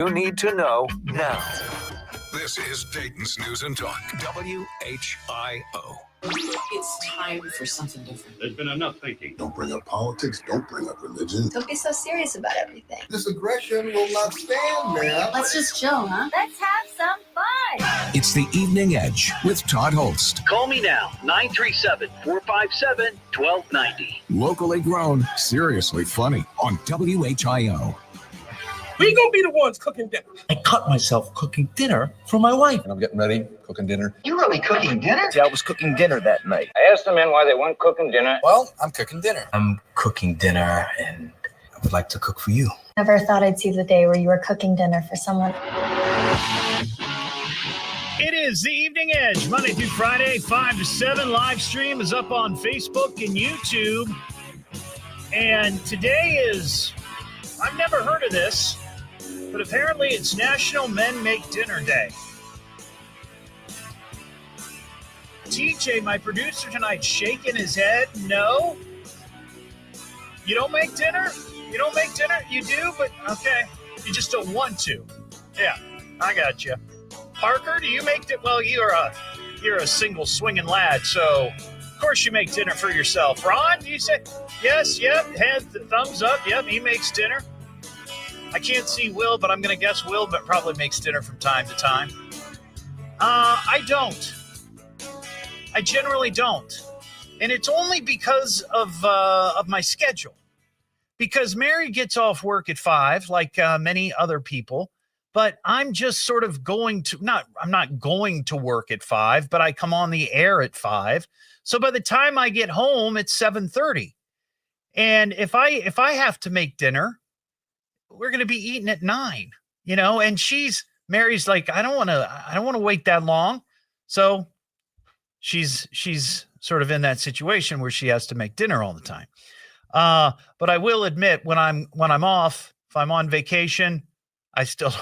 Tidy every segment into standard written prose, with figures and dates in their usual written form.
You need to know now. This is Dayton's News and Talk, WHIO. It's time for something different. There's been enough thinking. Don't bring up politics. Don't bring up religion. Don't be so serious about everything. This aggression will not stand, man. Let's just chill, huh? Let's have some fun. It's the Evening Edge with Todd Hollst. Call me now, 937-457-1290. Locally grown, seriously funny on WHIO. We gonna be the ones cooking dinner. I caught myself cooking dinner for my wife. And I'm getting ready, cooking dinner. You really cooking dinner? See, I was cooking dinner that night. I asked the men why they weren't cooking dinner. Well, I'm cooking dinner. I'm cooking dinner, and I would like to cook for you. Never thought I'd see the day where you were cooking dinner for someone. It is the Evening Edge, Monday through Friday, 5 to 7. Live stream is up on Facebook and YouTube. And today is, I've never heard of this, but apparently it's National Men Make Dinner Day. TJ, my producer tonight, shaking his head. No? You don't make dinner? You don't make dinner? You do, but okay. You just don't want to. Yeah, I got you. Parker, do you make dinner? Well, you're a single swinging lad, so of course you make dinner for yourself. Ron, do you say yes? Yep. Head, thumbs up. Yep, he makes dinner. I can't see Will, but I'm going to guess Will, but probably makes dinner from time to time. I don't. I generally don't, and it's only because of my schedule. Because Mary gets off work at 5, like many other people. But I'm just sort of I'm not going to work at 5, but I come on the air at 5. So by the time I get home, it's 7:30. And if I have to make dinner, we're going to be eating at 9, and Mary's like, I don't want to wait that long. So she's sort of in that situation where she has to make dinner all the time. But I will admit when I'm off, if I'm on vacation, I still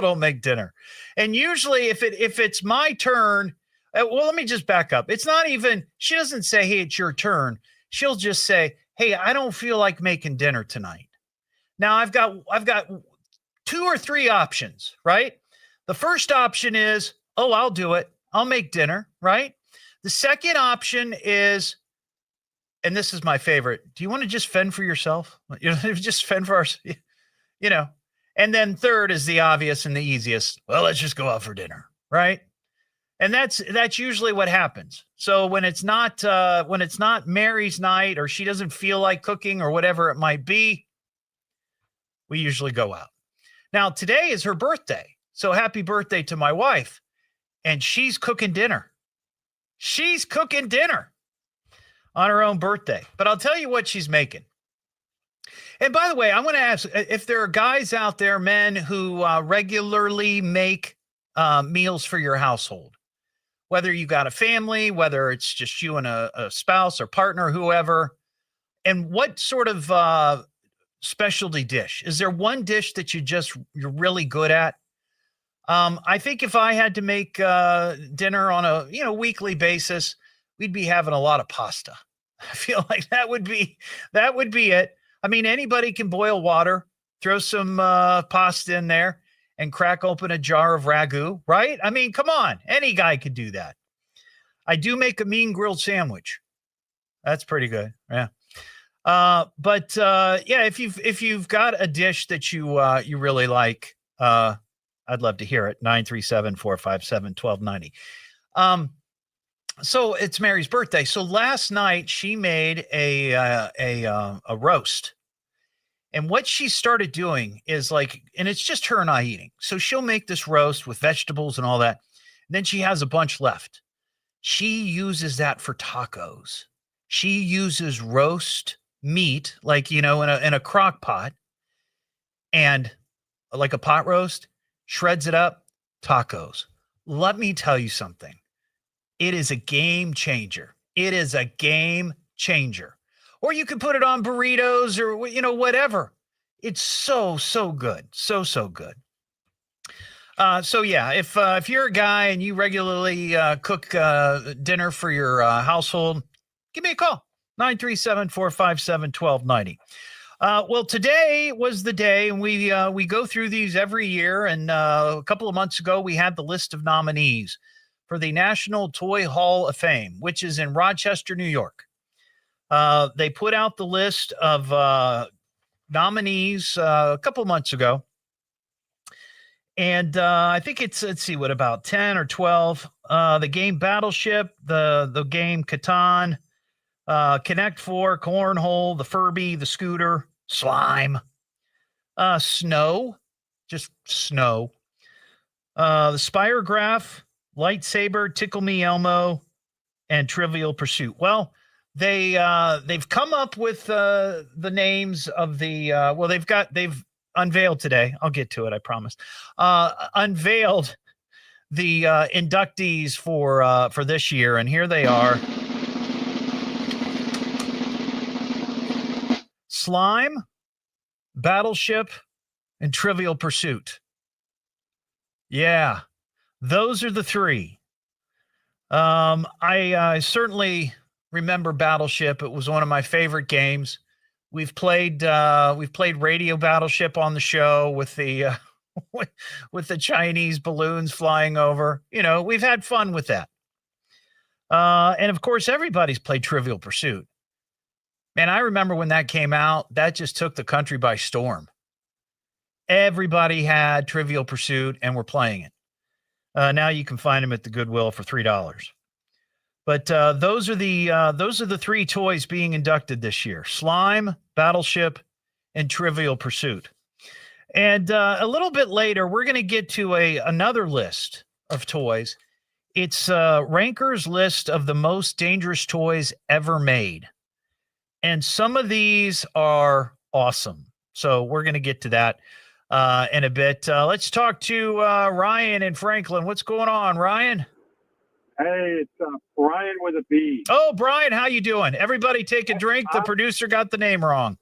don't make dinner. And usually if it's my turn, well, let me just back up. It's not even, she doesn't say, hey, it's your turn. She'll just say, hey, I don't feel like making dinner tonight. Now I've got 2 or 3 options, right? The first option is, oh, I'll do it. I'll make dinner, right? The second option is, and this is my favorite. Do you want to just fend for yourself? Just fend for us, And then third is the obvious and the easiest. Well, let's just go out for dinner, right? And that's usually what happens. So when it's not Mary's night, or she doesn't feel like cooking, or whatever it might be, we usually go out. Now today is her birthday, so happy birthday to my wife, and she's cooking dinner. She's cooking dinner on her own birthday. But I'll tell you what she's making. And by the way, I want to ask if there are guys out there, men, who regularly make meals for your household, whether you got a family, whether it's just you and a spouse or partner, whoever, and what sort of specialty dish? Is there one dish that you're really good at? I think if I had to make dinner on a weekly basis, we'd be having a lot of pasta. I feel like that would be it. I mean, anybody can boil water, throw some pasta in there, and crack open a jar of ragu, right? I mean, come on, any guy could do that. I do make a mean grilled sandwich. That's pretty good, yeah. But if you've got a dish that you really like, I'd love to hear it. 937-457-1290. So it's Mary's birthday. So last night she made a roast. And what she started doing is and it's just her and I eating. So she'll make this roast with vegetables and all that. And then she has a bunch left. She uses that for tacos. She uses roast meat, in a crock pot, and like a pot roast, shreds it up, tacos. Let me tell you something. It is a game changer. It is a game changer. Or you can put it on burritos or, whatever. It's so good. So good. If you're a guy and you regularly cook dinner for your household, give me a call. 937-457-1290. Well, today was the day, and we go through these every year. And a couple of months ago, we had the list of nominees for the National Toy Hall of Fame, which is in Rochester, New York. They put out the list of nominees a couple of months ago. And I think it's, let's see, what, about 10 or 12. The game Battleship, the game Catan, Connect 4, Cornhole, the Furby, the Scooter, Slime, Snow, just Snow, the Spirograph, Lightsaber, Tickle Me Elmo, and Trivial Pursuit. Well, they've come up with the names of the they've unveiled today. I'll get to it, I promise. Unveiled the inductees for this year, and here they are. Slime, Battleship, and Trivial Pursuit. Yeah, those are the three. I certainly remember Battleship. It was one of my favorite games. We've played Radio Battleship on the show with the with the Chinese balloons flying over. You know, we've had fun with that. And of course, everybody's played Trivial Pursuit. Man, I remember when that came out, that just took the country by storm. Everybody had Trivial Pursuit and were playing it. Now you can find them at the Goodwill for $3. But those are the three toys being inducted this year: Slime, Battleship, and Trivial Pursuit. And a little bit later, we're going to get to another list of toys. It's Ranker's list of the most dangerous toys ever made. And some of these are awesome. So we're going to get to that in a bit. Let's talk to Ryan in Franklin. What's going on, Ryan? Hey, it's Brian with a B. Oh, Brian, how you doing? Everybody take a drink. The producer got the name wrong.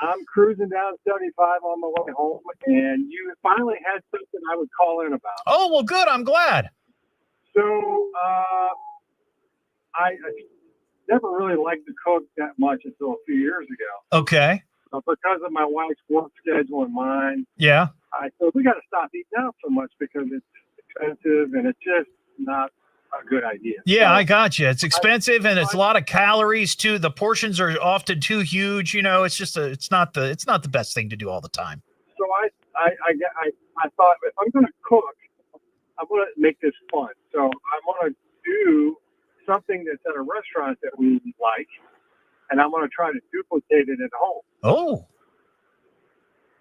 I'm cruising down 75 on my way home, and you finally had something I would call in about. Oh, well, good. I'm glad. So I never really liked to cook that much until a few years ago. Okay. Because of my wife's work schedule and mine. Yeah. I said, we got to stop eating out so much because it's expensive and it's just not a good idea. Yeah, so, I got you. It's expensive and it's a lot of calories too. The portions are often too huge. You know, it's just it's not the best thing to do all the time. So I thought, if I'm going to cook, I'm going to make this fun. So I'm going to do something that's at a restaurant that we like, and I'm going to try to duplicate it at home. Oh.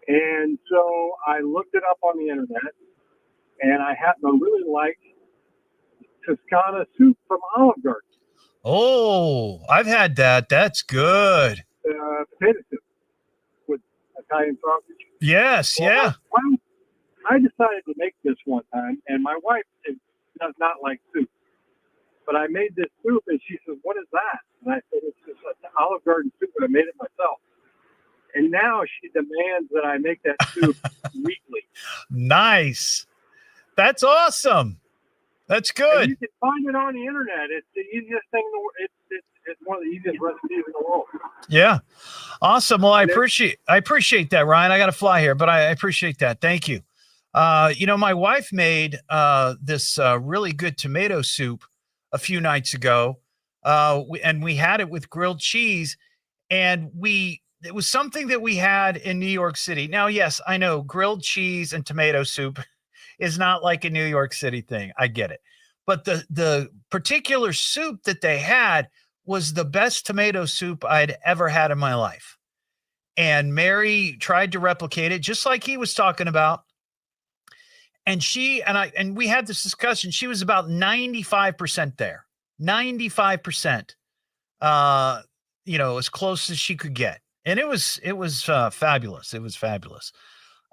And so I looked it up on the internet, and I happen to really like Toscana soup from Olive Garden. Oh, I've had that. That's good. Potato soup with Italian sausage. Yes, well, yeah. I decided to make this one time, and my wife does not like soup. But I made this soup, and she says, "What is that?" And I said, "It's just an Olive Garden soup, and I made it myself." And now she demands that I make that soup weekly. Nice. That's awesome. That's good. And you can find it on the internet. It's the easiest thing in the world. It's one of the easiest recipes in the world. Yeah. Awesome. Well, I appreciate that, Ryan. I got to fly here, but I appreciate that. Thank you. My wife made this really good tomato soup a few nights ago, and we had it with grilled cheese, and it was something that we had in New York City. Now, yes, I know grilled cheese and tomato soup is not like a New York City thing. I get it. But the particular soup that they had was the best tomato soup I'd ever had in my life. And Mary tried to replicate it just like he was talking about. And we had this discussion. She was about 95% there. 95%. As close as she could get. And it was fabulous. It was fabulous.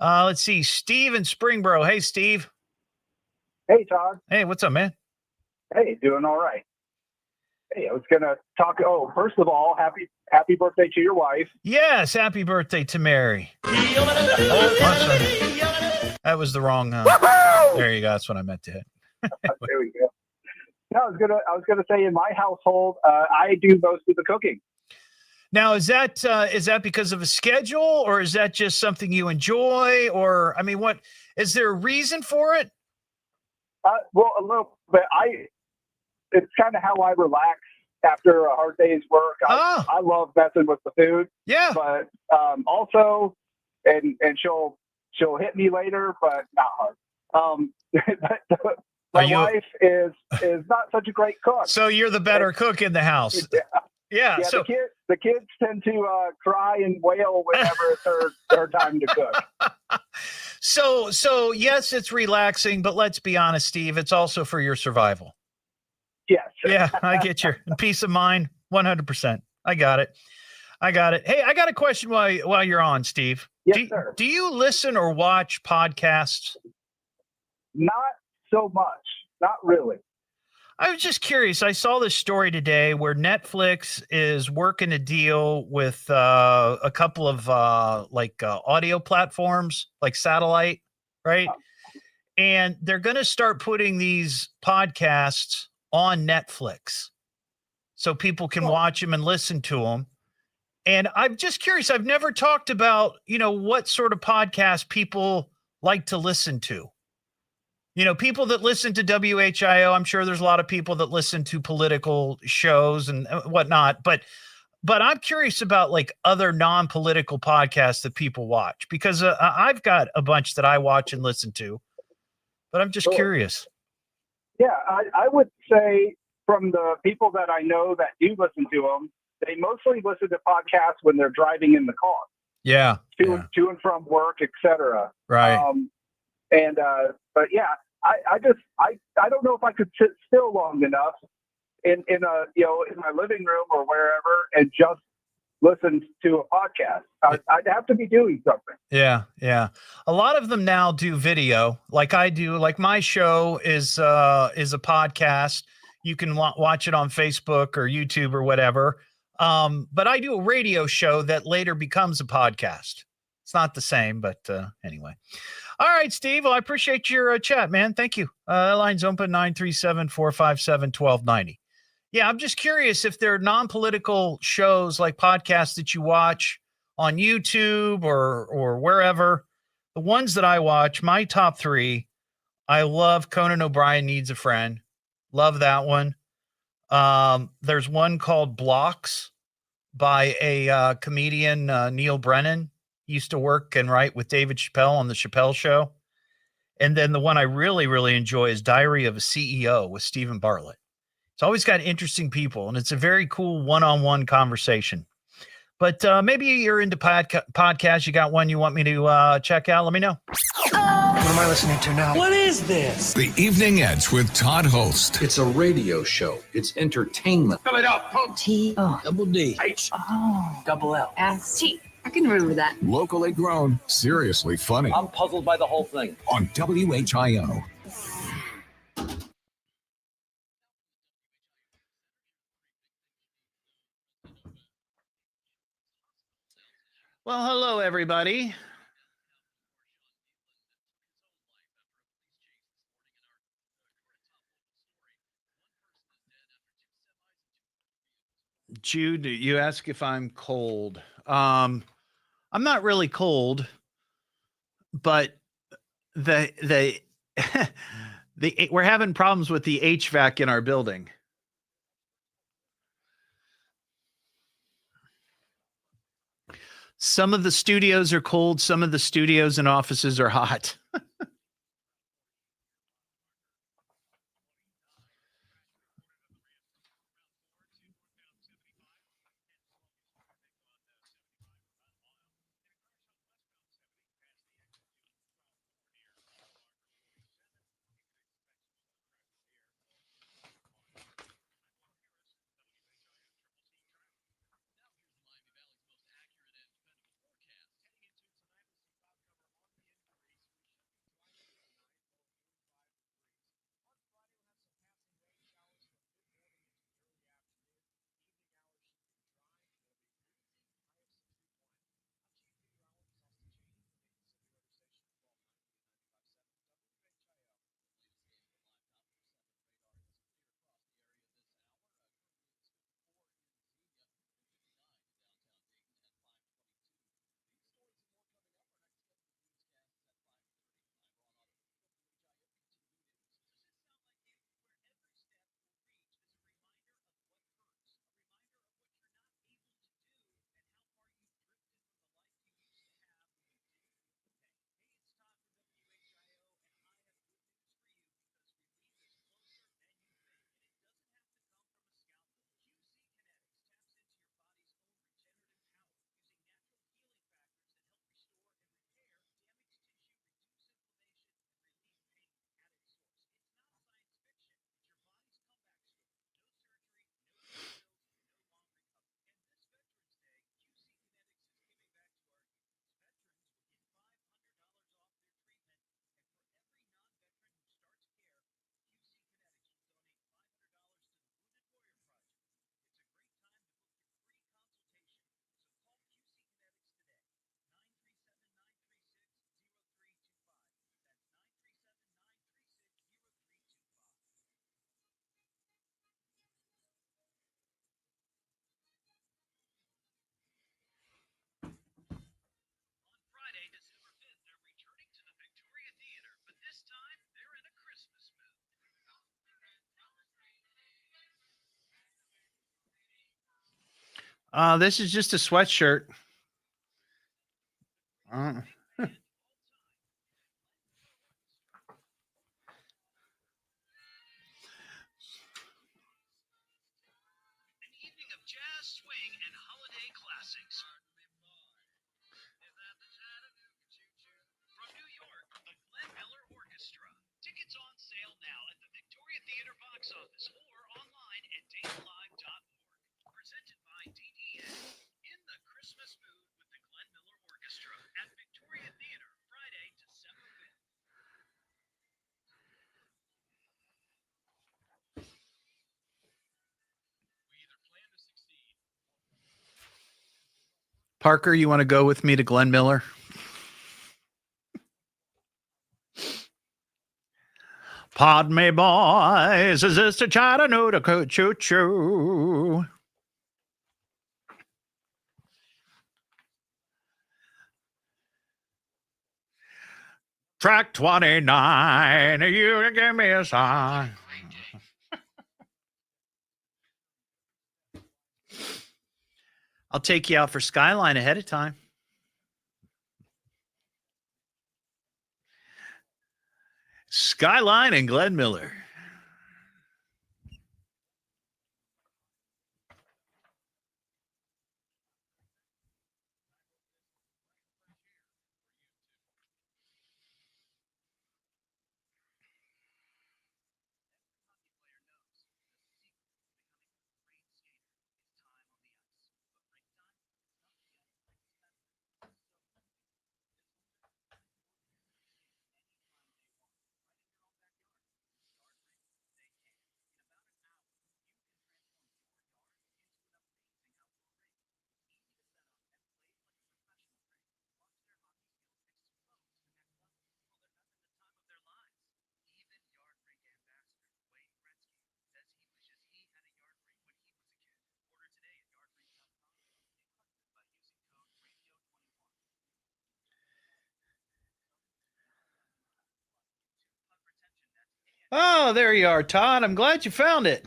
Let's see. Steve in Springboro. Hey, Steve. Hey, Todd. Hey, what's up, man? Hey, doing all right. Hey, I was going to talk. Oh, first of all, happy birthday to your wife. Yes, happy birthday to Mary. That was the wrong. There you go. That's what I meant to hit. There we go. No, I was gonna say in my household, I do most of the cooking. Now, is that because of a schedule, or is that just something you enjoy? Or, I mean, what is there a reason for it? Well, a little bit. It's kind of how I relax after a hard day's work. I love messing with the food. Yeah. But also, and she'll hit me later, but not hard. My wife is not such a great cook. So you're the better cook in the house. Yeah. Yeah. So the kids tend to cry and wail whenever it's her time to cook. So yes, it's relaxing, but let's be honest, Steve, it's also for your survival. Yes. Yeah, I get your peace of mind, 100%. I got it. Hey, I got a question while you're on, Steve. Yes, sir. Do you listen or watch podcasts? Not so much. Not really. I was just curious. I saw this story today where Netflix is working a deal with a couple of audio platforms, like satellite, right? And they're going to start putting these podcasts on Netflix so people can watch them and listen to them. And I'm just curious. I've never talked about, what sort of podcast people like to listen to. People that listen to WHIO, I'm sure there's a lot of people that listen to political shows and whatnot, but I'm curious about like other non-political podcasts that people watch, because I've got a bunch that I watch and listen to, but I'm just curious. Yeah, I would say from the people that I know that do listen to them, they mostly listen to podcasts when they're driving in the car. Yeah. To and from work, etc. Right. But yeah, I don't know if I could sit still long enough in my living room or wherever and just listen to a podcast. I'd have to be doing something. Yeah. A lot of them now do video, like I do. Like my show is a podcast. You can watch it on Facebook or YouTube or whatever. But I do a radio show that later becomes a podcast. It's not the same, but anyway. All right, Steve. Well, I appreciate your chat, man. Thank you. Line's open 937-457-1290. Yeah, I'm just curious if there are non-political shows like podcasts that you watch on YouTube or wherever. The ones that I watch, my top three, I love Conan O'Brien Needs a Friend. Love that one. There's one called Blocks by a comedian, Neil Brennan. He used to work and write with David Chappelle on The Chappelle Show. And then the one I really, really enjoy is Diary of a CEO with Stephen Bartlett. It's always got interesting people, and it's a very cool one-on-one conversation. But maybe you're into podcasts. You got one you want me to check out? Let me know. What am I listening to now? What is this? The Evening Edge with Todd Hollst. It's a radio show. It's entertainment. Fill it up. T-O. Double D. H. Oh. Double L. S-T. I can remember that. Locally grown, seriously funny. I'm puzzled by the whole thing. On WHIO. Well, hello, everybody. Jude, you ask if I'm cold. I'm not really cold, but the we're having problems with the HVAC in our building. Some of the studios are cold. Some of the studios and offices are hot. This is just a sweatshirt. Parker, you want to go with me to Glenn Miller? Pardon me, boys. Is this a Chattanooga choo-choo? Track 29, you give me a sign. I'll take you out for Skyline ahead of time. Skyline and Glenn Miller. Oh, there you are, Todd. I'm glad you found it.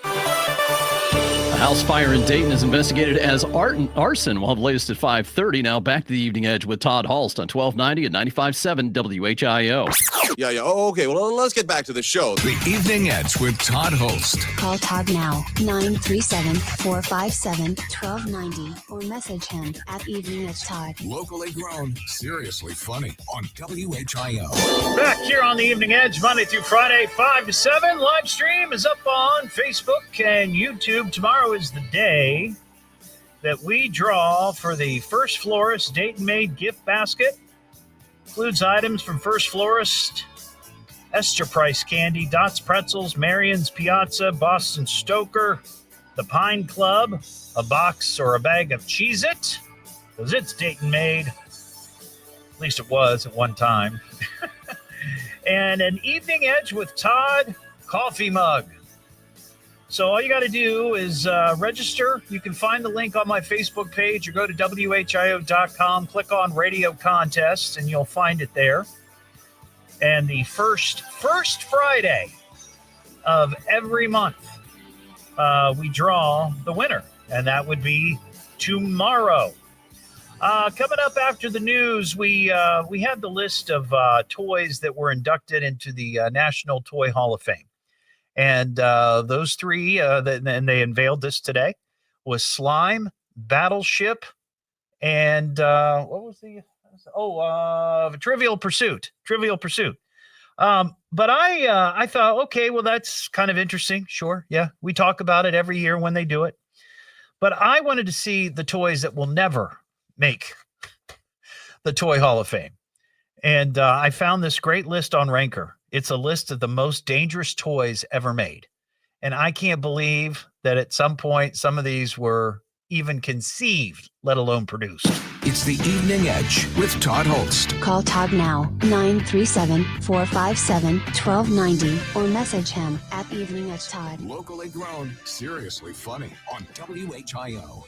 A house fire in Dayton is investigated as arson. We'll have the latest at 5:30. Now back to the Evening Edge with Todd Hollst on 1290 and 95.7 WHIO. Yeah. Oh, okay. Well, let's get back to the show. The Evening Edge with Todd Hollst. Call Todd now, 937-457-1290, or message him at Evening Edge Todd. Locally grown, seriously funny on WHIO. Back here on the Evening Edge, Monday through Friday, 5 to 7. Live stream is up on Facebook and YouTube. Tomorrow is the day that we draw for the First Florist Dayton-made gift basket. Includes items from First Florist, Esther Price Candy, Dots Pretzels, Marion's Piazza, Boston Stoker, the Pine Club, a box or a bag of Cheez-It, because it's Dayton-made. At least it was at one time. And an Evening Edge with Todd coffee mug. So all you got to do is register. You can find the link on my Facebook page or go to WHIO.com, click on Radio Contests, and you'll find it there. And the first Friday of every month, we draw the winner, and that would be tomorrow. Coming up after the news, we had the list of toys that were inducted into the National Toy Hall of Fame. And those three, and they unveiled this today, was Slime, Battleship, and what was the Trivial Pursuit. Trivial Pursuit. But I thought, okay, well, that's kind of interesting. Sure. Yeah. We talk about it every year when they do it. But I wanted to see the toys that will never make the Toy Hall of Fame. And I found this great list on Ranker. It's a list of the most dangerous toys ever made. And I can't believe that at some point some of these were even conceived, let alone produced. It's the Evening Edge with Todd Hollst. Call Todd now, 937-457-1290, or message him at Evening Edge Todd. Locally grown, seriously funny on WHIO.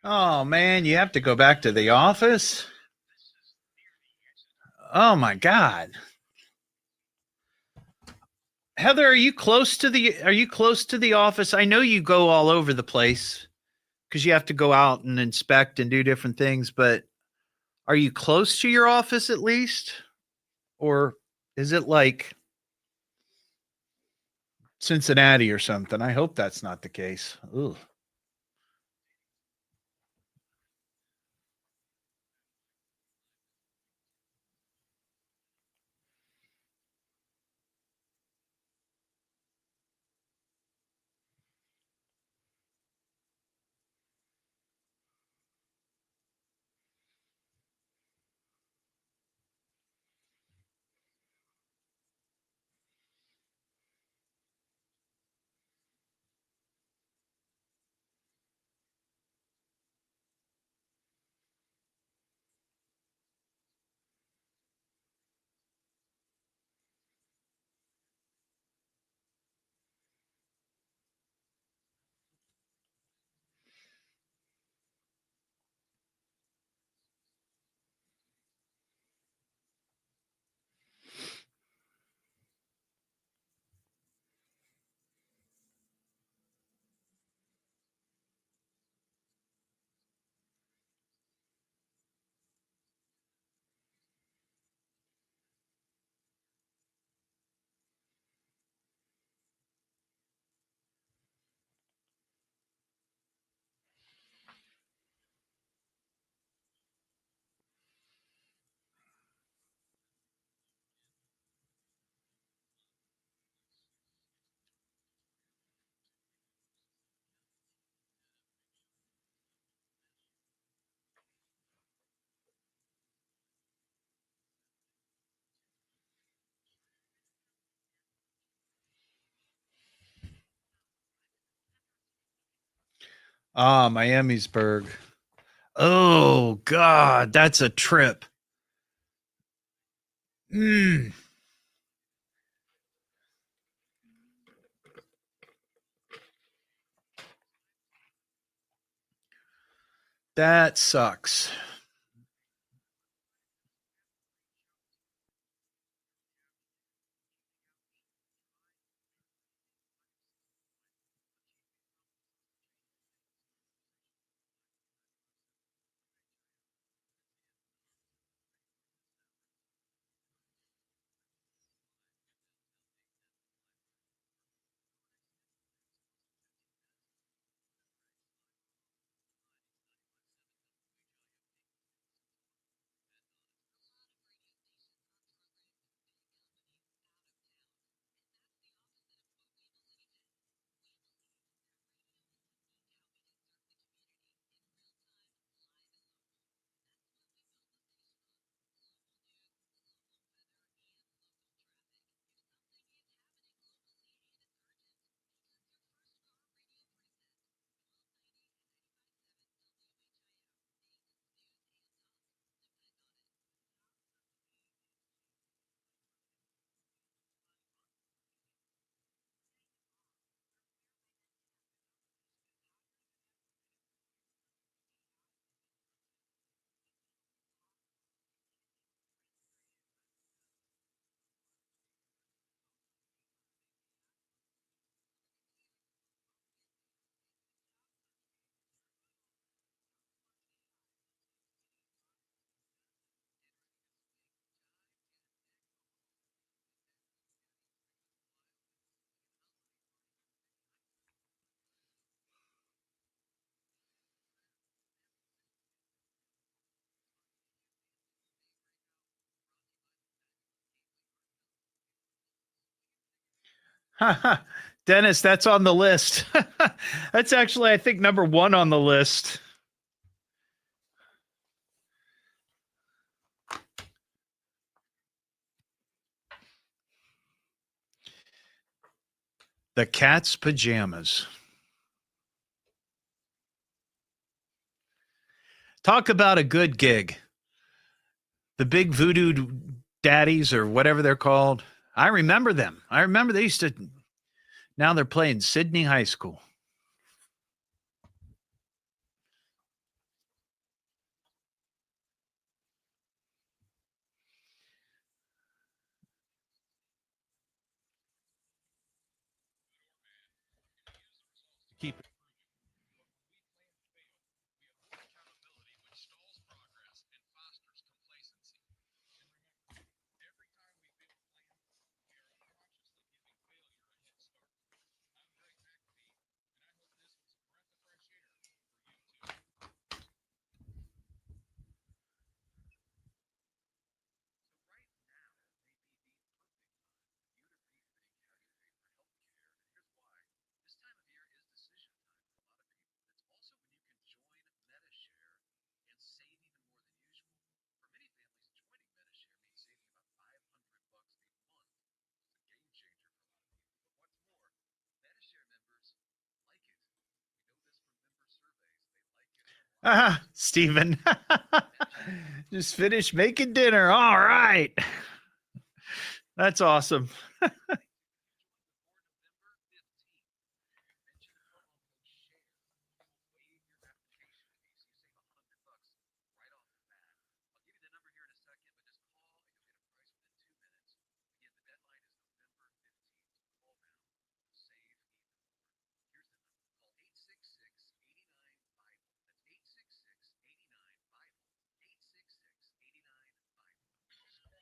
Oh, man, you have to go back to the office? Oh, my God. Heather, are you close to the office? I know you go all over the place because you have to go out and inspect and do different things, but are you close to your office at least? Or is it like Cincinnati or something? I hope that's not the case. Ugh. Ah, Miamisburg. Oh, God, that's a trip. That sucks. Dennis, that's on the list. That's actually, I think, number 1 on the list. The cat's pajamas. Talk about a good gig. The big voodoo daddies or whatever they're called. I remember them. I remember they used to. Now they're playing Sydney High School. Keep it. Stephen. Just finished making dinner. All right. That's awesome.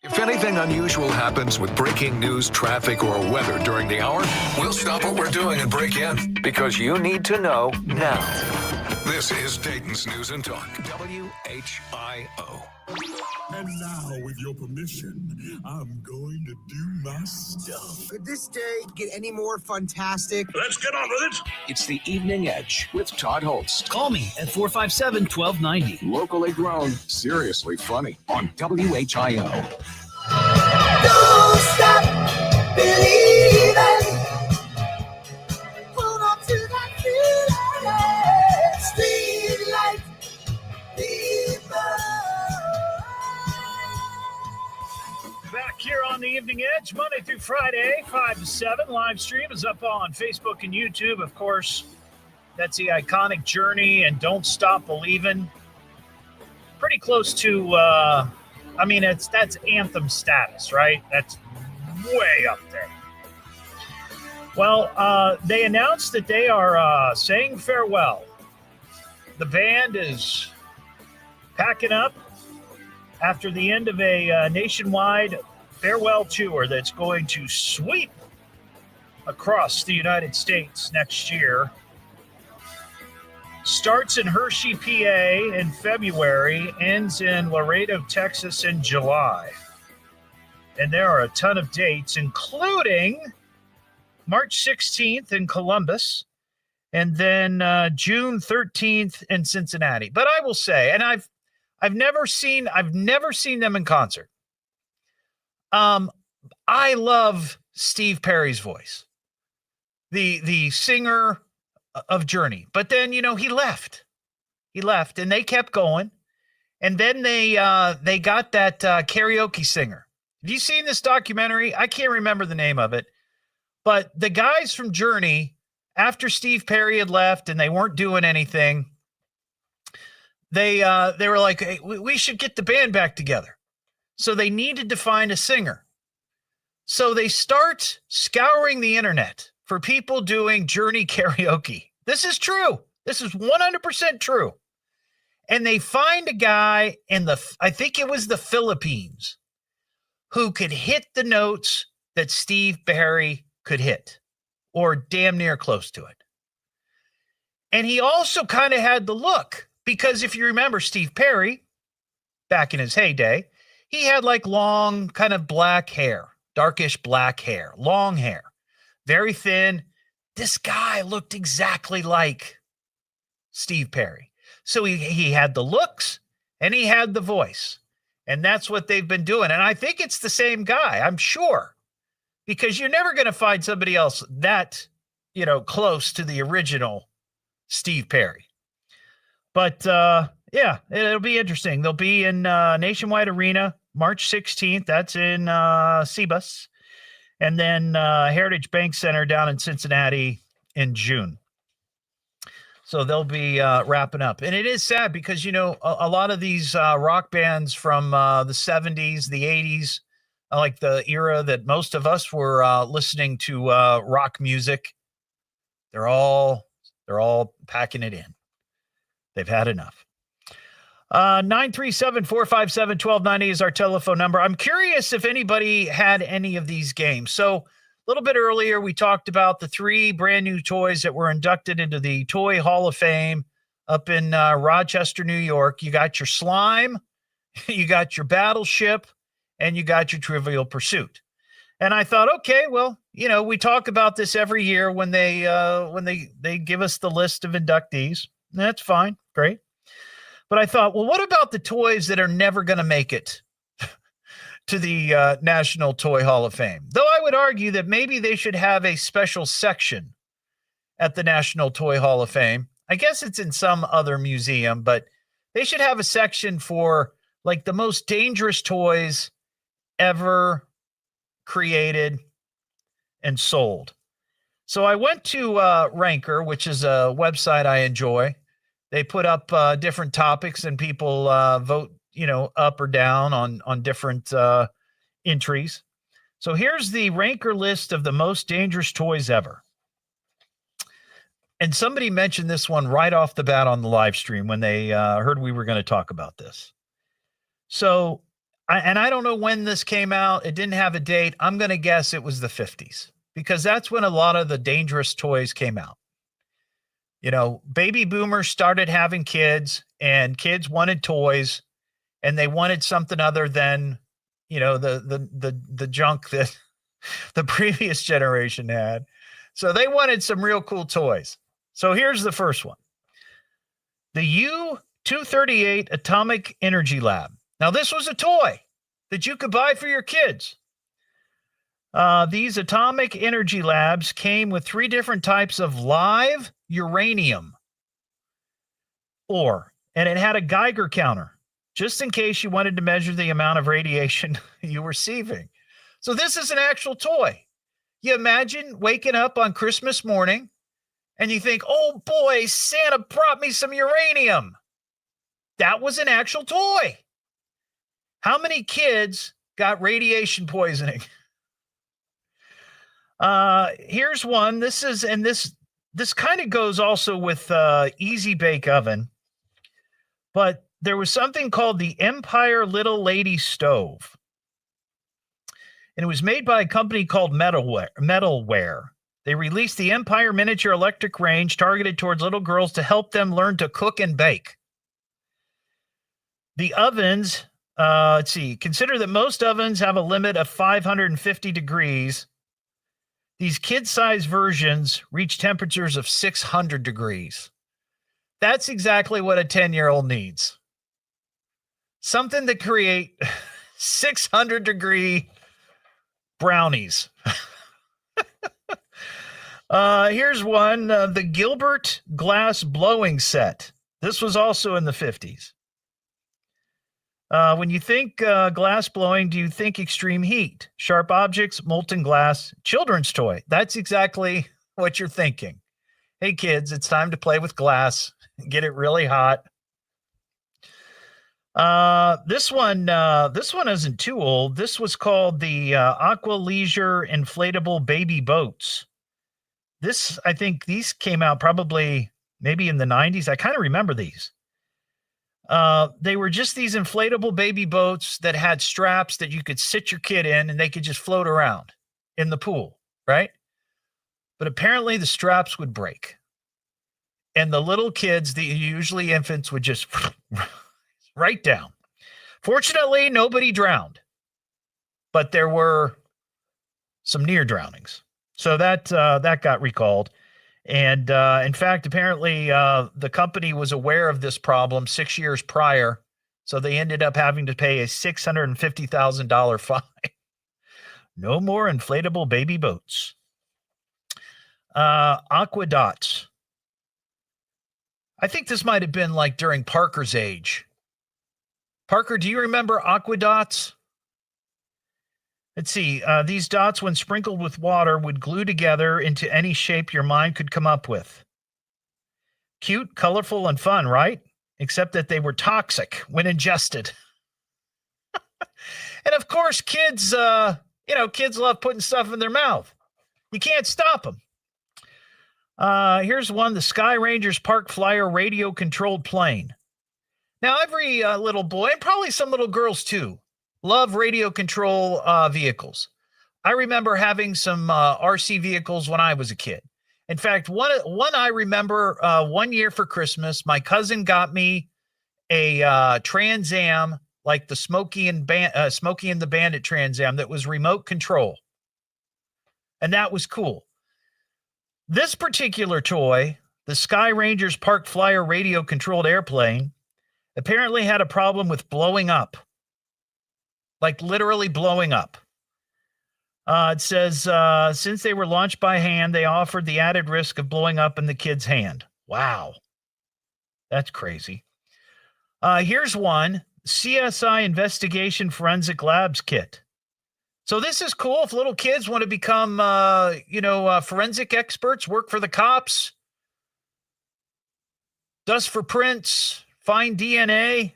If anything unusual happens with breaking news, traffic, or weather during the hour, we'll stop what we're doing and break in. Because you need to know now. This is Dayton's News and Talk, WHIO. And now, with your permission, I'm going to do my stuff. Could this day get any more fantastic? Let's get on with it. It's the Evening Edge with Todd Hollst. Call me at 457-1290. Locally grown, seriously funny on WHIO. Don't stop believing. Hold on to that feeling. Street light, people. Back here on the Evening Edge, Monday through Friday, 5 to 7. Live stream is up on Facebook and YouTube. Of course, that's the iconic Journey and Don't Stop Believin'. Pretty close to, that's anthem status, right? That's way up there. Well, they announced that they are saying farewell. The band is packing up after the end of a nationwide farewell tour that's going to sweep across the United States next year. Starts in Hershey, PA in February, ends in Laredo, Texas in July. And there are a ton of dates, including March 16th in Columbus, and then June 13th in Cincinnati. But I will say, and I've never seen them in concert. I love Steve Perry's voice, the singer of Journey. But then, he left. And they kept going. And then they got that karaoke singer. Have you seen this documentary? I can't remember the name of it. But the guys from Journey, after Steve Perry had left and they weren't doing anything, they were like, hey, we should get the band back together. So they needed to find a singer. So they start scouring the internet for people doing Journey karaoke. This is true. This is 100% true. And they find a guy I think it was the Philippines, who could hit the notes that Steve Perry could hit, or damn near close to it. And he also kind of had the look, because if you remember Steve Perry, back in his heyday, he had like long kind of black hair, darkish black hair, long hair, very thin. This guy looked exactly like Steve Perry. So he had the looks and he had the voice. And that's what they've been doing. And I think it's the same guy, I'm sure, because you're never going to find somebody else that, close to the original Steve Perry. But yeah, it'll be interesting. They'll be in Nationwide Arena March 16th. That's in Cebus. And then Heritage Bank Center down in Cincinnati in June. So they'll be wrapping up. And it is sad because, a lot of these rock bands from the 70s, the 80s, like the era that most of us were listening to rock music, they're all packing it in. They've had enough. 937-457-1290 is our telephone number. I'm curious if anybody had any of these games. So a little bit earlier, we talked about the 3 brand new toys that were inducted into the Toy Hall of Fame up in Rochester, New York. You got your Slime, you got your Battleship, and you got your Trivial Pursuit. And I thought, okay, well, we talk about this every year when they give us the list of inductees. That's fine. Great. But I thought, well, what about the toys that are never going to make it to the National Toy Hall of Fame? Though I would argue that maybe they should have a special section at the National Toy Hall of Fame. I guess it's in some other museum, but they should have a section for like the most dangerous toys ever created and sold. So I went to Ranker, which is a website I enjoy. They put up different topics and people vote, up or down on different entries. So here's the Ranker list of the most dangerous toys ever. And somebody mentioned this one right off the bat on the live stream when they heard we were going to talk about this. So, I don't know when this came out. It didn't have a date. I'm going to guess it was the 50s because that's when a lot of the dangerous toys came out. Baby boomers started having kids and kids wanted toys and they wanted something other than, the junk that the previous generation had. So they wanted some real cool toys. So here's the first one. The U-238 Atomic Energy Lab. Now this was a toy that you could buy for your kids. These atomic energy labs came with 3 different types of live uranium ore, and it had a Geiger counter, just in case you wanted to measure the amount of radiation you were receiving. So this is an actual toy. You imagine waking up on Christmas morning and you think, oh boy, Santa brought me some uranium. That was an actual toy. How many kids got radiation poisoning? Here's one. This kind of goes also with Easy Bake Oven, but there was something called the Empire Little Lady Stove, and it was made by a company called Metalware. They released the Empire Miniature Electric Range targeted towards little girls to help them learn to cook and bake. The ovens, let's see, consider that most ovens have a limit of 550 degrees. These kid-sized versions reach temperatures of 600 degrees. That's exactly what a 10-year-old needs. Something to create 600-degree brownies. Here's one, the Gilbert glass blowing set. This was also in the 50s. When you think glass blowing, do you think extreme heat, sharp objects, molten glass, children's toy? That's exactly what you're thinking. Hey, kids, it's time to play with glass. Get it really hot. This one isn't too old. This was called the Aqua Leisure Inflatable Baby Boats. I think these came out probably maybe in the 90s. I kind of remember these. They were just these inflatable baby boats that had straps that you could sit your kid in and they could just float around in the pool, right? But apparently the straps would break. And the little kids, usually infants, would just right down. Fortunately, nobody drowned. But there were some near drownings. So that got recalled. And in fact, apparently the company was aware of this problem 6 years prior. So they ended up having to pay a $650,000 fine. No more inflatable baby boats. Aquadots. I think this might have been like during Parker's age. Parker, do you remember aquadots? Let's see. These dots, when sprinkled with water, would glue together into any shape your mind could come up with. Cute, colorful, and fun, right? Except that they were toxic when ingested. And of course, kids love putting stuff in their mouth. You can't stop them. Here's one, the Sky Rangers Park Flyer radio-controlled plane. Now, every little boy, and probably some little girls too, love radio control vehicles. I remember having some RC vehicles when I was a kid. In fact, one I remember 1 year for Christmas, my cousin got me a Trans Am, like the Smokey and the Bandit Trans Am that was remote control. And that was cool. This particular toy, the Sky Rangers Park Flyer radio-controlled airplane, apparently had a problem with blowing up. Like literally blowing up. It says, since they were launched by hand, they offered the added risk of blowing up in the kid's hand. Wow. That's crazy. Here's one, CSI Investigation Forensic Labs Kit. So this is cool if little kids want to become, forensic experts, work for the cops, dust for prints, find DNA.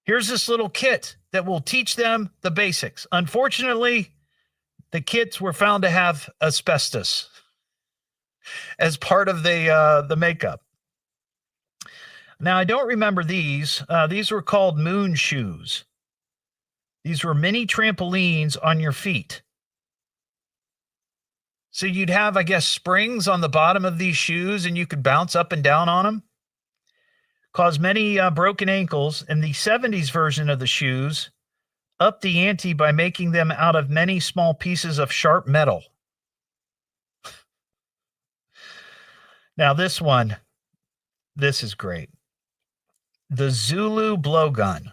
Here's this little kit that will teach them the basics. Unfortunately, the kits were found to have asbestos as part of the makeup. Now, I don't remember these. These were called moon shoes. These were mini trampolines on your feet. So you'd have, I guess, springs on the bottom of these shoes, and you could bounce up and down on them. Caused many broken ankles, and the 70s version of the shoes upped the ante by making them out of many small pieces of sharp metal. Now this one, this is great. The Zulu blowgun.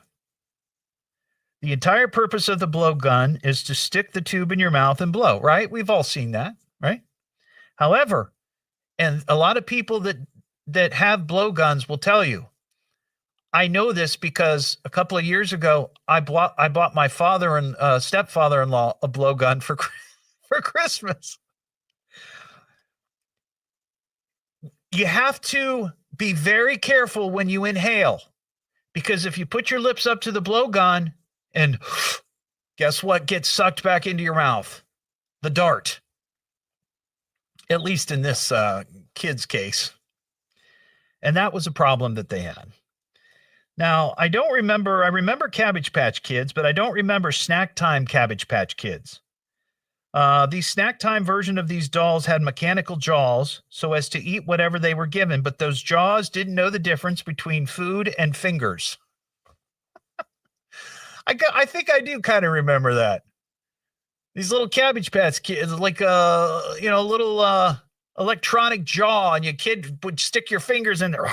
The entire purpose of the blowgun is to stick the tube in your mouth and blow, right? We've all seen that, right? However, and a lot of people that have blowguns will tell you, I know this because a couple of years ago, I bought my father and stepfather-in-law a blowgun for Christmas. You have to be very careful when you inhale, because if you put your lips up to the blowgun and guess what gets sucked back into your mouth? The dart. At least in this kid's case. And that was a problem that they had. Now, I remember Cabbage Patch Kids, but I don't remember Snack Time Cabbage Patch Kids. The Snack Time version of these dolls had mechanical jaws so as to eat whatever they were given, but those jaws didn't know the difference between food and fingers. I think I do kind of remember that. These little Cabbage Patch Kids, like a little electronic jaw, and your kid would stick your fingers in there.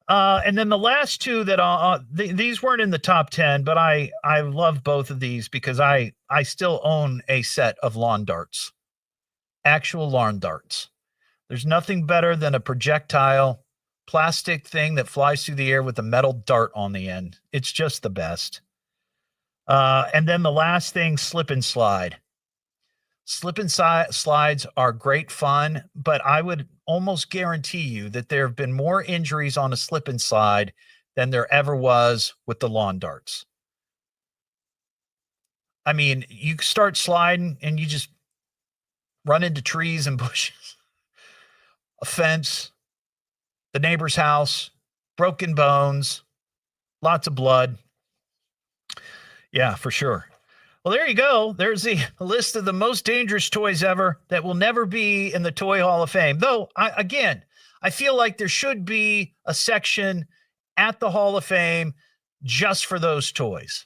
And then the last two that these weren't in the top 10, but I love both of these because I still own a set of lawn darts, actual lawn darts. There's nothing better than a projectile plastic thing that flies through the air with a metal dart on the end. It's just the best. And then the last thing, slip and slide. Slip and slides are great fun, but I would almost guarantee you that there have been more injuries on a slip and slide than there ever was with the lawn darts. I mean, you start sliding and you just run into trees and bushes, a fence, the neighbor's house, broken bones, lots of blood. Yeah, for sure. Well, there you go. There's the list of the most dangerous toys ever that will never be in the Toy Hall of Fame. Though, I feel like there should be a section at the Hall of Fame just for those toys,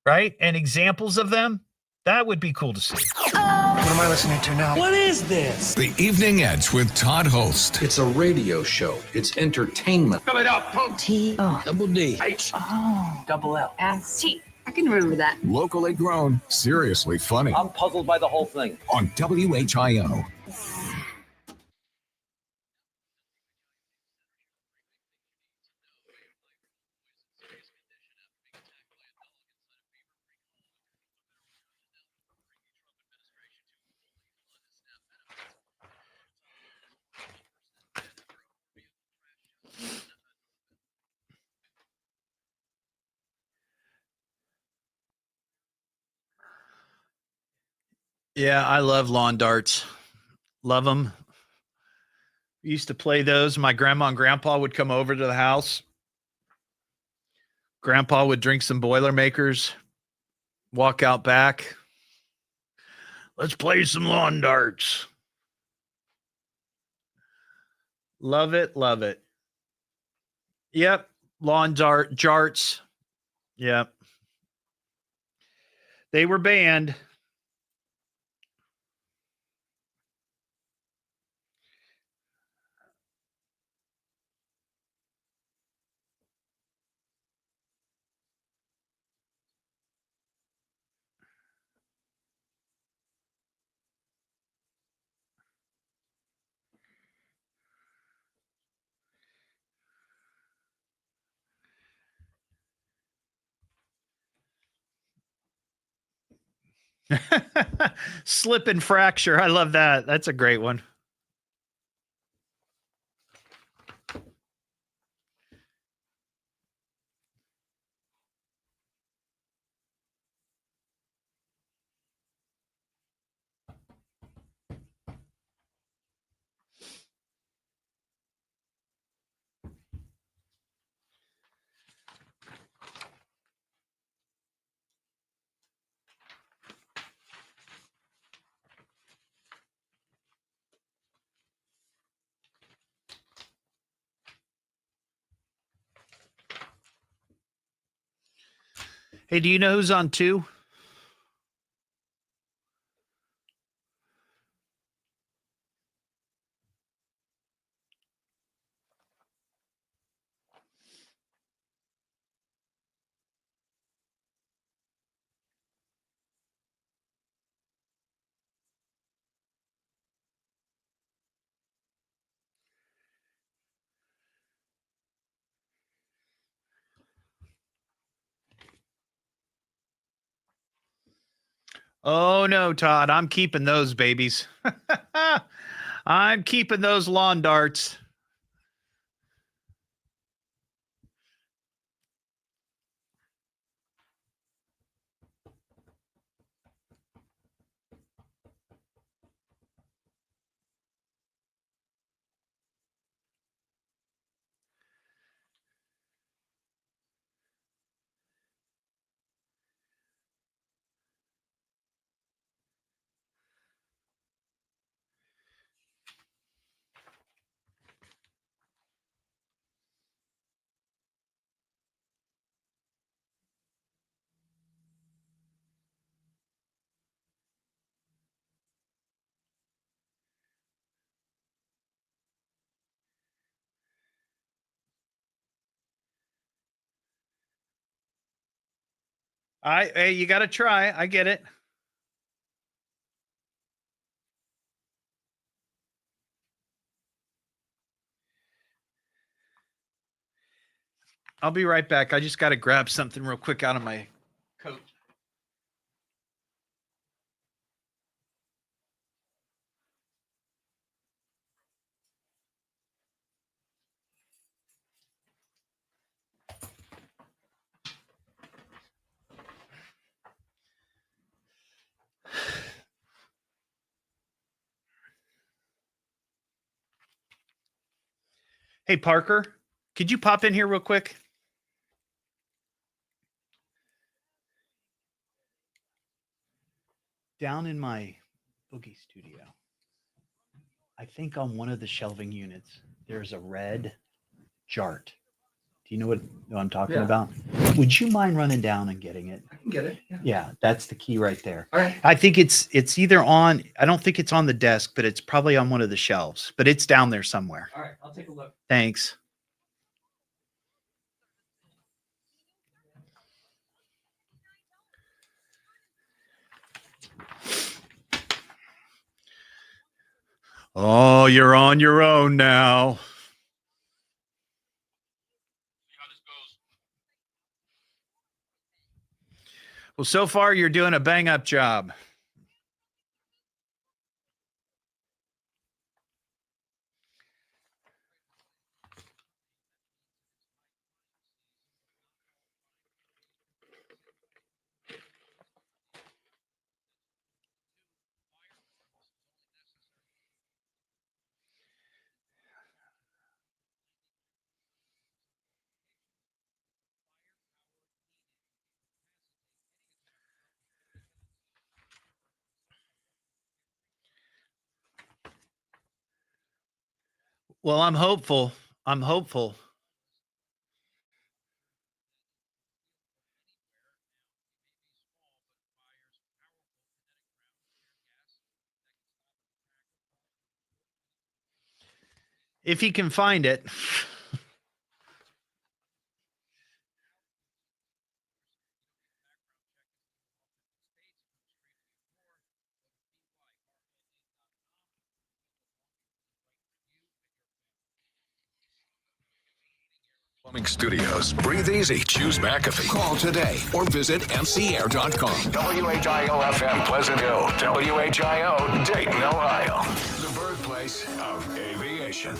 right? And examples of them. That would be cool to see. What am I listening to now? What is this? The Evening Edge with Todd Hollst. It's a radio show. It's entertainment. Fill it up. T-O. Double D. H. Oh. Double L. S-T. I can remember that. Locally grown, seriously funny. I'm puzzled by the whole thing. On WHIO. Yeah, I love lawn darts. Love them. Used to play those. My grandma and grandpa would come over to the house. Grandpa would drink some Boilermakers, walk out back. Let's play some lawn darts. Love it, love it. Yep, lawn darts. Yep. They were banned. Slip and fracture. I love that. That's a great one. Hey, do you know who's on 2? Oh, no, Todd. I'm keeping those babies. I'm keeping those lawn darts. Hey, you got to try. I get it. I'll be right back. I just got to grab something real quick out of my coat. Hey, Parker, could you pop in here real quick? Down in my boogie studio, I think on one of the shelving units, there's a red chart. Do you know what I'm talking about? Would you mind running down and getting it? I can get it. Yeah, that's the key right there. All right. I think it's either on, I don't think it's on the desk, but it's probably on one of the shelves, but it's down there somewhere. All right. I'll take a look. Thanks. Oh, you're on your own now. Well, so far you're doing a bang up job. Well, I'm hopeful. I'm hopeful. If he can find it. Plumbing Studios. Breathe easy. Choose McAfee. Call today or visit mcair.com. WHIO-FM Pleasant Hill. WHIO Dayton, Ohio. The birthplace of aviation.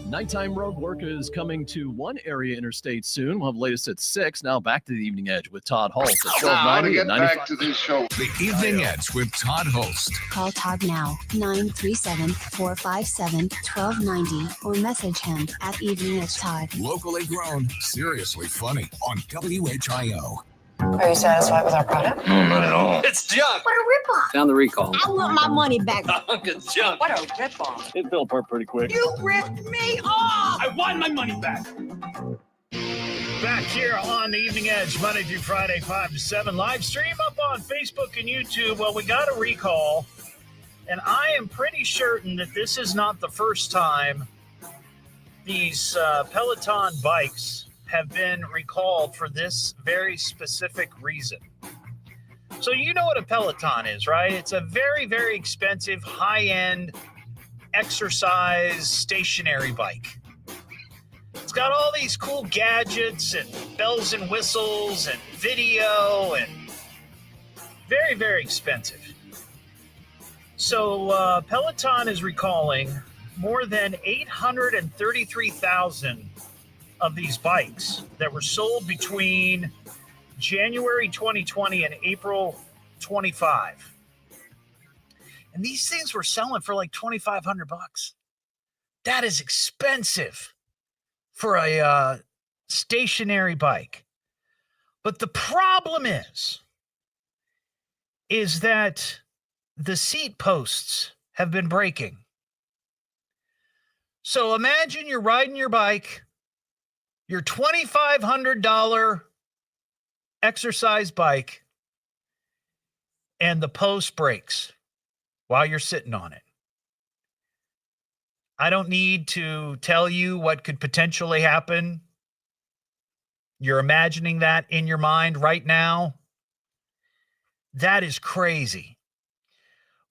Nighttime road work is coming to one area interstate soon. We'll have the latest at 6. Now back to the Evening Edge with Todd Hollst at 1290 and 95. to this show. The Evening Edge with Todd Hollst. Call Todd now, 937-457-1290, or message him at Evening Edge Todd. Locally grown, seriously funny on WHIO. Are you satisfied with our product? No, not at all. It's junk. What a ripoff! Down the recall. I want my money back. It's junk. What a ripoff! It fell apart pretty quick. You ripped me off! I want my money back. Back here on the Evening Edge, Monday through Friday, 5 to 7. Live stream up on Facebook and YouTube. Well, we got a recall, and I am pretty certain that this is not the first time these Peloton bikes have been recalled for this very specific reason. So you know what a Peloton is, right? It's a very, very expensive, high-end exercise stationary bike. It's got all these cool gadgets and bells and whistles and video and very, very expensive. So Peloton is recalling more than 833,000 of these bikes that were sold between January 2020 and April 25. And these things were selling for like $2,500. That is expensive for a stationary bike. But the problem is that the seat posts have been breaking. So imagine you're riding your bike, your $2,500 exercise bike, and the post breaks while you're sitting on it. I don't need to tell you what could potentially happen. You're imagining that in your mind right now. That is crazy.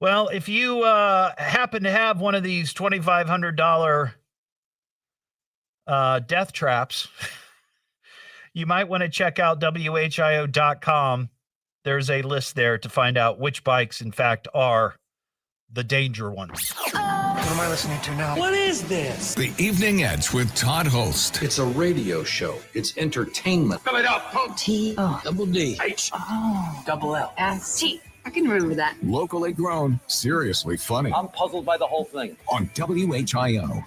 Well, if you happen to have one of these $2,500 death traps, you might want to check out WHIO.com. There's a list there to find out which bikes, in fact, are the danger ones. What am I listening to now? What is this? The Evening Edge with Todd Hollst. It's a radio show. It's entertainment. Fill it up. T-O. Double D. H. Oh. Double L. S-T. I can remember that. Locally grown, seriously funny I'm puzzled by the whole thing. on WHIO.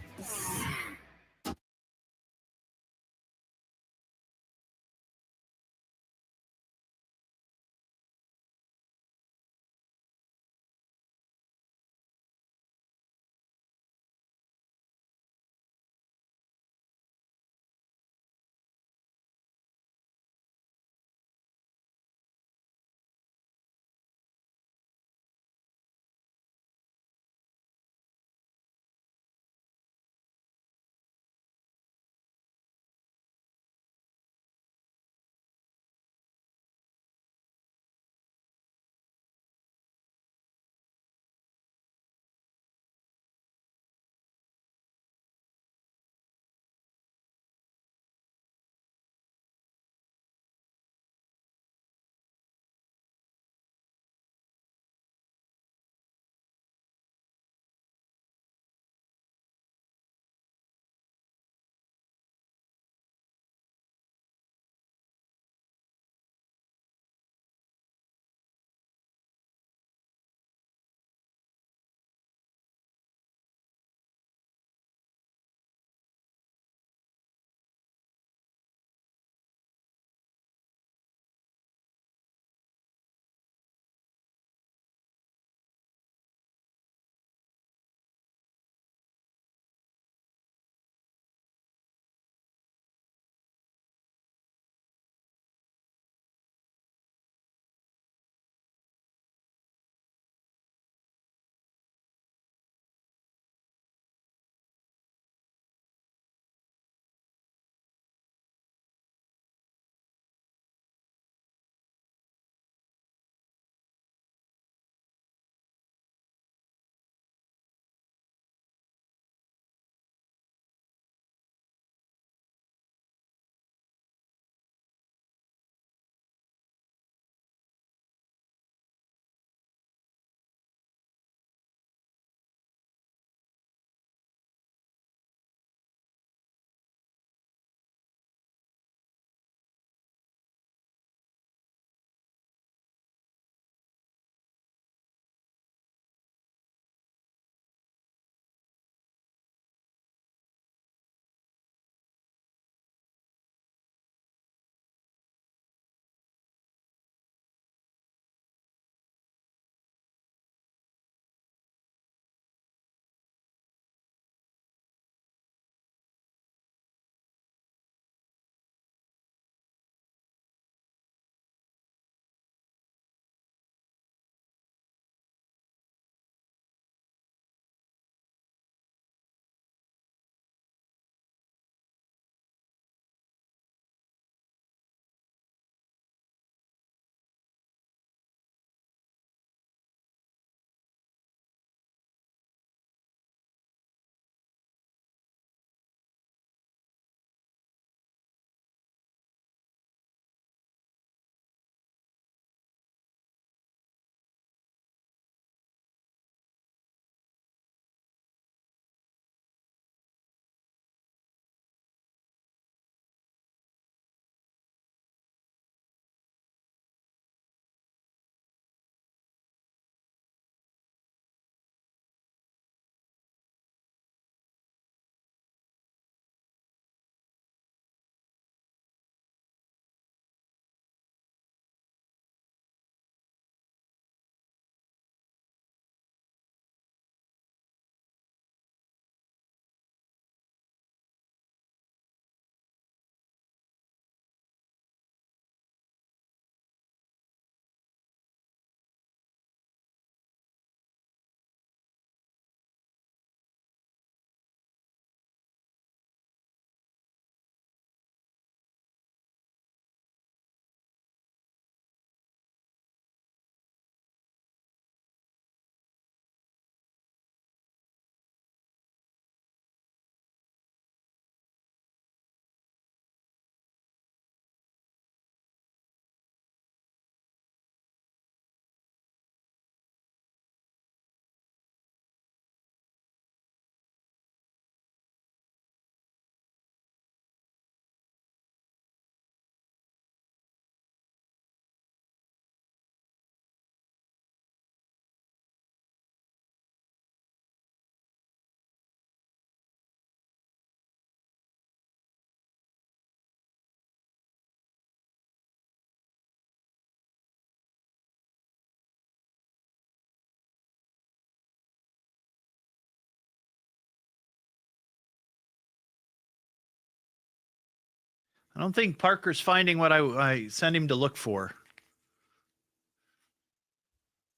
I don't think Parker's finding what I sent him to look for.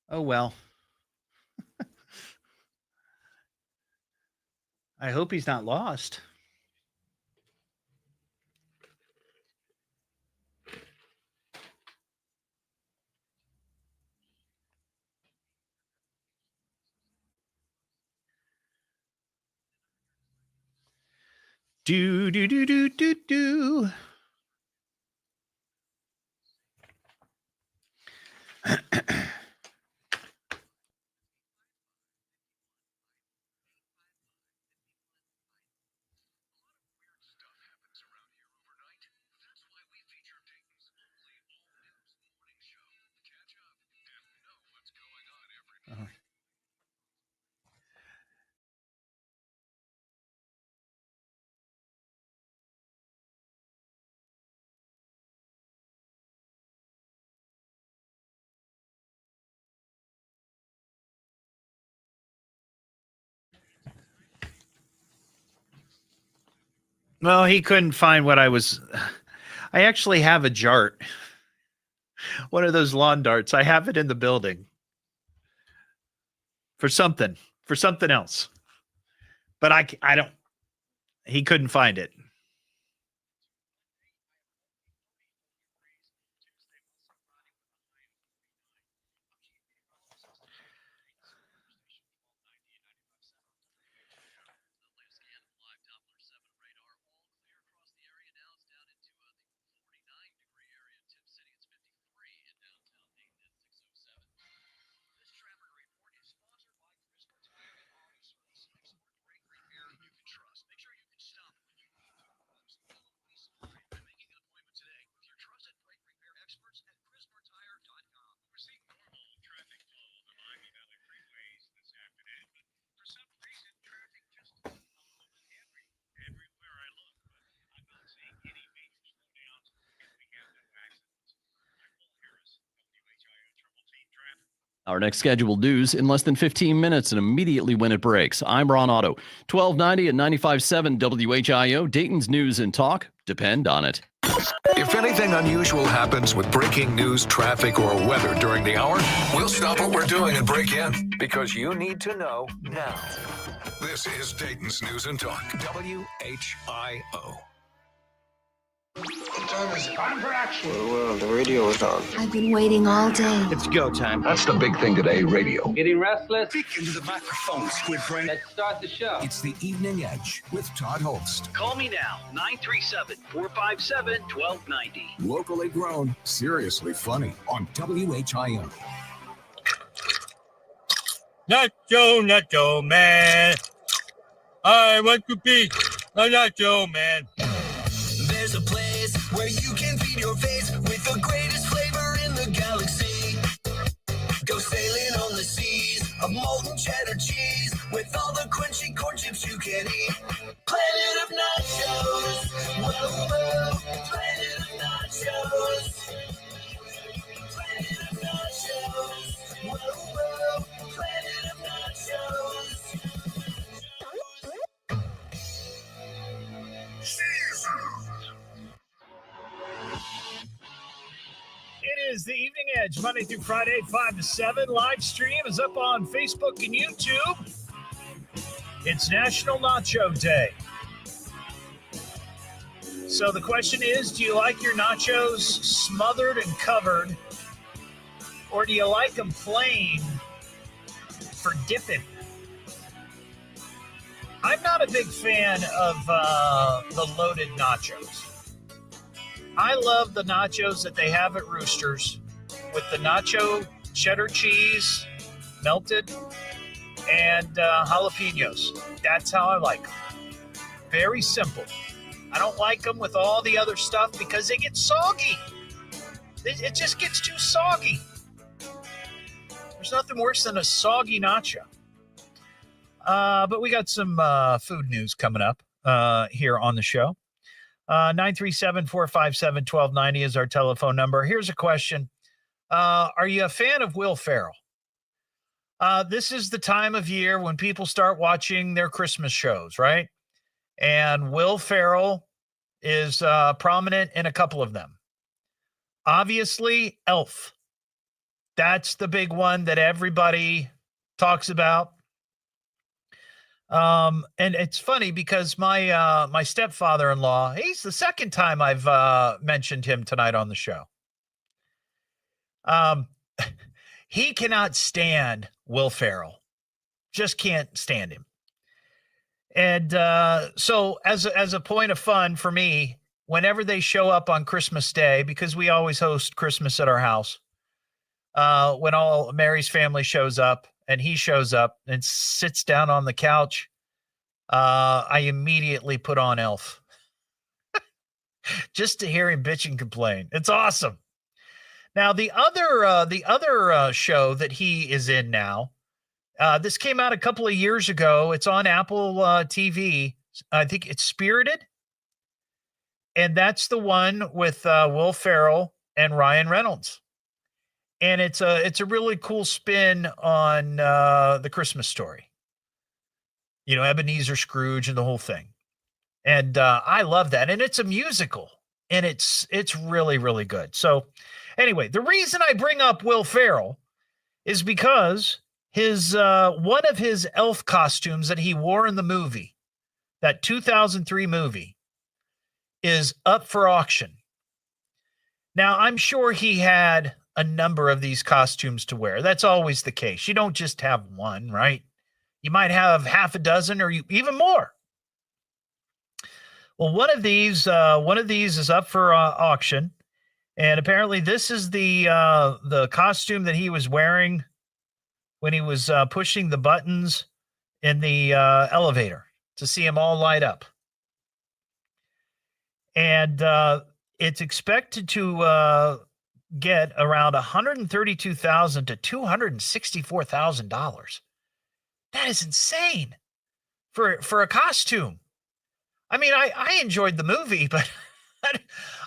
Oh, well. I hope he's not lost. Do, do, do, do, do, do. Well, he couldn't find what I was. I actually have a jart. One of those lawn darts. I have it in the building for something else. But I don't. He couldn't find it. Our next scheduled news in less than 15 minutes and immediately when it breaks. I'm Ron Otto. 1290 and 95.7 WHIO, Dayton's News and Talk. Depend on it. If anything unusual happens with breaking news, traffic, or weather during the hour, we'll stop what we're doing and break in because you need to know now. This is Dayton's News and Talk, WHIO. What time is it? Time for action. Well, the radio is on. I've been waiting all day. It's go time. That's the big thing today, radio. Getting restless? Speak into the microphone, Squid Brain. Let's start the show. It's the Evening Edge with Todd Hollst. Call me now, 937-457-1290. Locally grown, seriously funny on WHIO. Nacho man. I want to be a nacho man. There's a place where you can feed your face with the greatest flavor in the galaxy. Go sailing on the seas of molten cheddar cheese with all the crunchy corn chips you can eat. Planet of nachos. Whoa, whoa. Planet of nachos. Planet of nachos. Whoa, whoa. Planet of nachos. It is the Evening Edge, Monday through Friday, 5 to 7. Live stream is up on Facebook and YouTube. It's National Nacho Day. So the question is, do you like your nachos smothered and covered, or do you like them plain for dipping? I'm not a big fan of the loaded nachos. I love the nachos that they have at Roosters with the nacho cheddar cheese melted and jalapenos. That's how I like them. Very simple. I don't like them with all the other stuff because they get soggy. It just gets too soggy. There's nothing worse than a soggy nacho. But we got some food news coming up here on the show. 937-457-1290 is our telephone number. Here's a question. Are you a fan of Will Ferrell? This is the time of year when people start watching their Christmas shows, right? And Will Ferrell is prominent in a couple of them. Obviously, Elf. That's the big one that everybody talks about. And it's funny because my stepfather-in-law, he's the second time I've mentioned him tonight on the show. He cannot stand Will Ferrell. Just can't stand him. And so as a point of fun for me, whenever they show up on Christmas Day, because we always host Christmas at our house, when all Mary's family shows up and he shows up and sits down on the couch, I immediately put on Elf just to hear him bitch and complain. It's awesome. Now, the other show that he is in now, this came out a couple of years ago. It's on Apple TV. I think it's Spirited. And that's the one with Will Ferrell and Ryan Reynolds. And it's a really cool spin on the Christmas Story. You know, Ebenezer Scrooge and the whole thing. And I love that. And it's a musical. And it's really, really good. So anyway, the reason I bring up Will Ferrell is because his one of his elf costumes that he wore in the movie, that 2003 movie, is up for auction. Now, I'm sure he had a number of these costumes to wear. That's always the case. You don't just have one, right? You might have half a dozen or even more. Well, one of these is up for auction, and apparently this is the costume that he was wearing when he was pushing the buttons in the elevator to see him all light up. And it's expected to get around $132,000 to $264,000. That is insane for a costume. I mean, I enjoyed the movie, but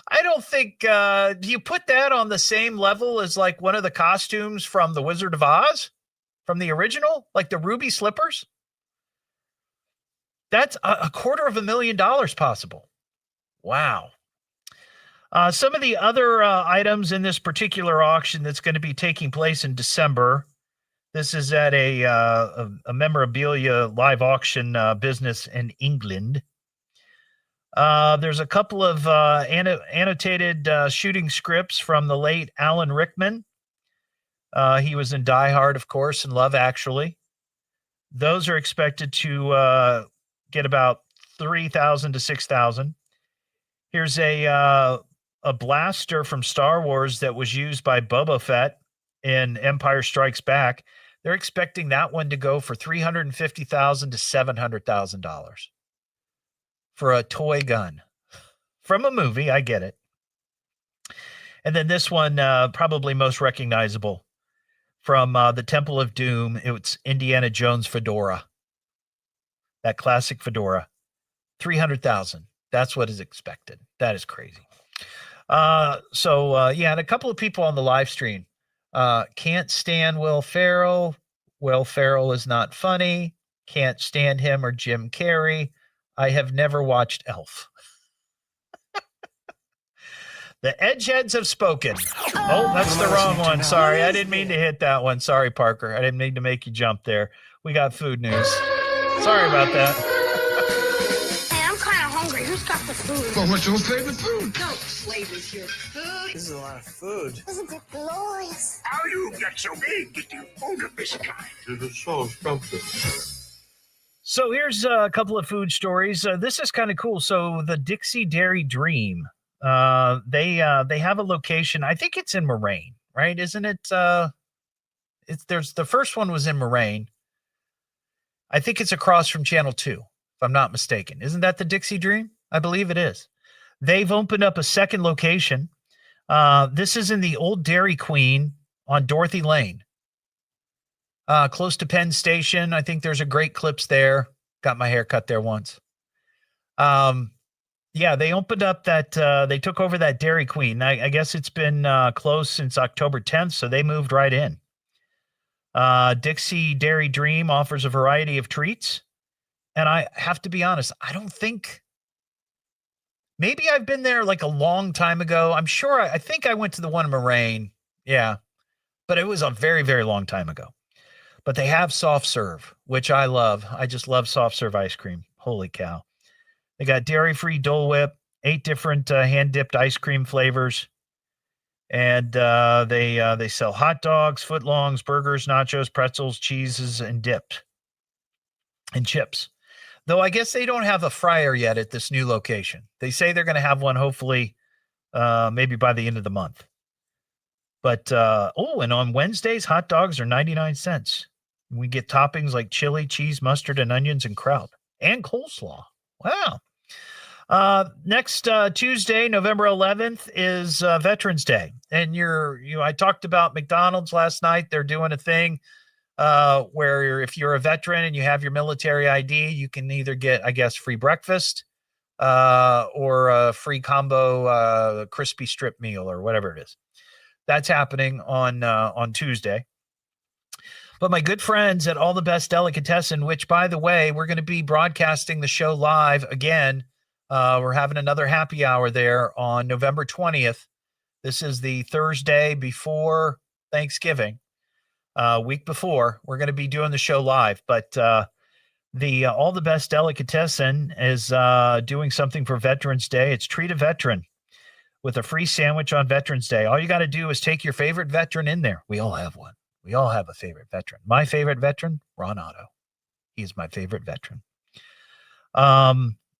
I don't think do you put that on the same level as like one of the costumes from The Wizard of Oz, from the original, like the ruby slippers? That's $250,000 possible. Wow. Some of the other items in this particular auction that's going to be taking place in December. This is at a memorabilia live auction business in England. There's a couple of annotated shooting scripts from the late Alan Rickman. He was in Die Hard, of course, and Love Actually. Those are expected to get about $3,000 to $6,000. Here's a blaster from Star Wars that was used by Boba Fett in Empire Strikes Back. They're expecting that one to go for $350,000 to $700,000 for a toy gun from a movie. I get it. And then this one, probably most recognizable from the Temple of Doom. It's Indiana Jones fedora, that classic fedora, $300,000. That's what is expected. That is crazy. And a couple of people on the live stream can't stand Will Ferrell. Will Ferrell is not funny. Can't stand him or Jim Carrey. I have never watched Elf. The Edgeheads have spoken. Oh, that's the wrong one. Sorry, I didn't mean to hit that one. Sorry, Parker. I didn't mean to make you jump there. We got food news. Sorry about that. Hey, I'm kind of hungry. Who's got the food? Well, what's your favorite food? No, flavors your food. This is a lot of food. Isn't it glorious? How you get so big that you own of this kind? It is so scrumptious. So here's a couple of food stories. This is kind of cool. So the Dixie Dairy Dream, they have a location. I think it's in Moraine, right? Isn't it? There's the first one was in Moraine. I think it's across from Channel 2, if I'm not mistaken. Isn't that the Dixie Dream? I believe it is. They've opened up a second location. This is in the old Dairy Queen on Dorothy Lane. Close to Penn Station. I think there's a Great Clips there. Got my hair cut there once. They opened up that, they took over that Dairy Queen. I guess it's been closed since October 10th, so they moved right in. Dixie Dairy Dream offers a variety of treats. And I have to be honest, I don't think, Maybe I've been there like a long time ago. I'm sure. I think I went to the one in Moraine. Yeah. But it was a very, very long time ago. But they have soft serve, which I love. I just love soft serve ice cream. Holy cow. They got dairy-free Dole Whip, 8 different hand-dipped ice cream flavors. And they sell hot dogs, footlongs, burgers, nachos, pretzels, cheeses, and dips and chips. Though I guess they don't have a fryer yet at this new location. They say they're going to have one hopefully maybe by the end of the month. But, and on Wednesdays, hot dogs are 99 cents. We get toppings like chili, cheese, mustard, and onions and kraut. And coleslaw. Wow. Next Tuesday, November 11th, is Veterans Day. And I talked about McDonald's last night. They're doing a thing where if you're a veteran and you have your military ID, you can either get, I guess, free breakfast or a free combo crispy strip meal or whatever it is. That's happening on Tuesday. But my good friends at All the Best Delicatessen, which, by the way, we're going to be broadcasting the show live again. We're having another happy hour there on November 20th. This is the Thursday before Thanksgiving. Week before, we're going to be doing the show live, but the All the Best Delicatessen is doing something for Veterans Day. It's Treat a Veteran with a free sandwich on Veterans Day. All you got to do is take your favorite veteran in there. We all have one. We all have a favorite veteran. My favorite veteran, Ron Otto. He's my favorite veteran.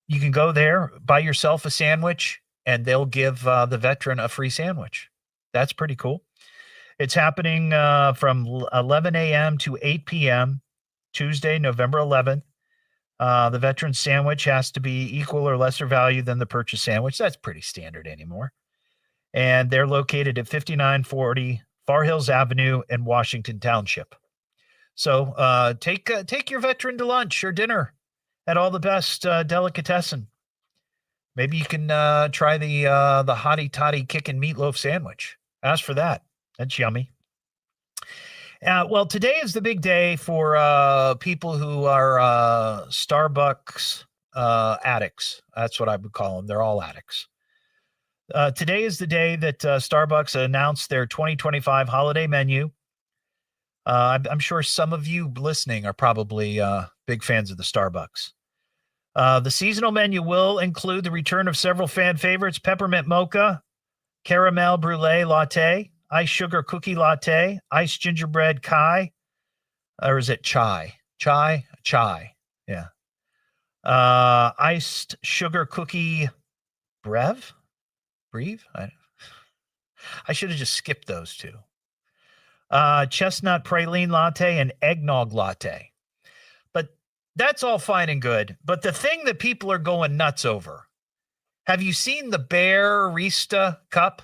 You can go there, buy yourself a sandwich, and they'll give the veteran a free sandwich. That's pretty cool. It's happening from 11 a.m. to 8 p.m. Tuesday, November 11th. The veteran sandwich has to be equal or lesser value than the purchase sandwich. That's pretty standard anymore. And they're located at 5940 Far Hills Avenue in Washington Township. So take your veteran to lunch or dinner at All the Best Delicatessen. Maybe you can try the Hottie Toddy Kickin' Meatloaf sandwich. Ask for that. That's yummy. Well, today is the big day for people who are Starbucks addicts. That's what I would call them. They're all addicts. Today is the day that Starbucks announced their 2025 holiday menu. I'm sure some of you listening are probably big fans of the Starbucks. The seasonal menu will include the return of several fan favorites: peppermint mocha, caramel brulee latte, iced sugar cookie latte, iced gingerbread chai, or is it chai? Chai? Yeah. Iced sugar cookie breve? I should have just skipped those two. Chestnut praline latte and eggnog latte. But that's all fine and good. But the thing that people are going nuts over, have you seen the Bearista Cup?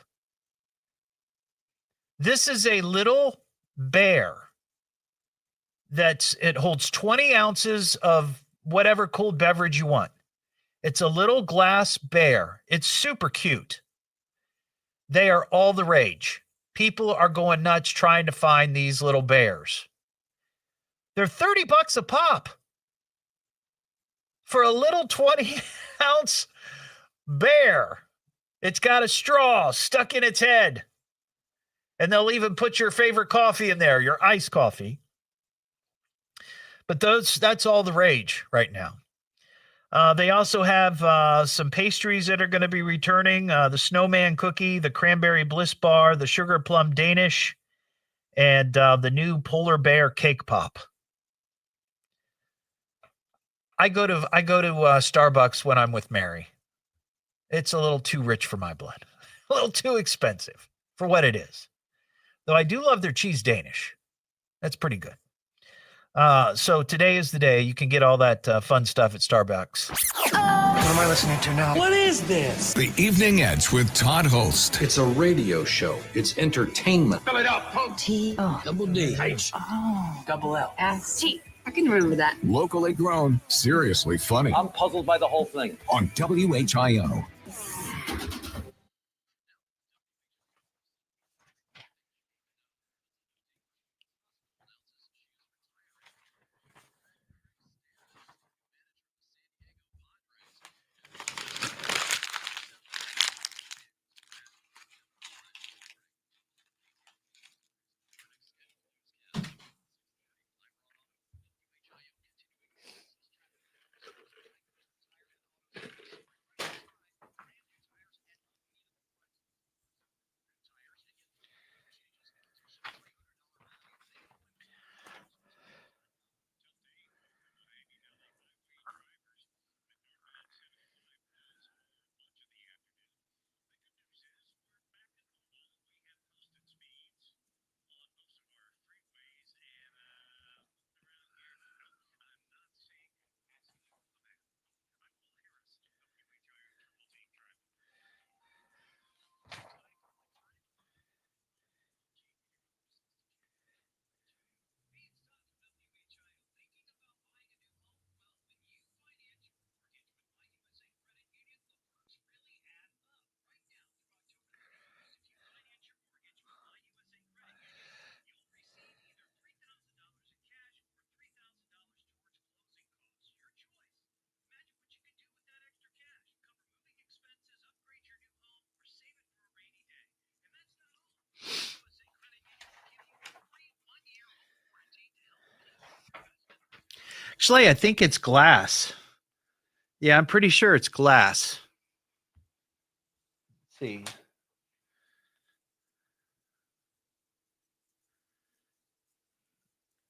This is a little bear it holds 20 ounces of whatever cold beverage you want. It's a little glass bear. It's super cute. They are all the rage. People are going nuts trying to find these little bears. They're $30 a pop for a little 20-ounce bear. It's got a straw stuck in its head. And they'll even put your favorite coffee in there, your iced coffee. But that's all the rage right now. They also have some pastries that are going to be returning. The snowman cookie, the cranberry bliss bar, the sugar plum Danish, and the new polar bear cake pop. I go to Starbucks when I'm with Mary. It's a little too rich for my blood. A little too expensive for what it is. Though I do love their cheese Danish. That's pretty good. So today is the day you can get all that fun stuff at Starbucks. What am I listening to now? What is this? The Evening Edge with Todd Hollst. It's a radio show. It's entertainment. Fill it up, folks. Double D. H. Double L. S. T. I can remember that. Locally grown, seriously funny. I'm puzzled by the whole thing. On WHIO. Schley, I think it's glass. Yeah, I'm pretty sure it's glass. Let's see.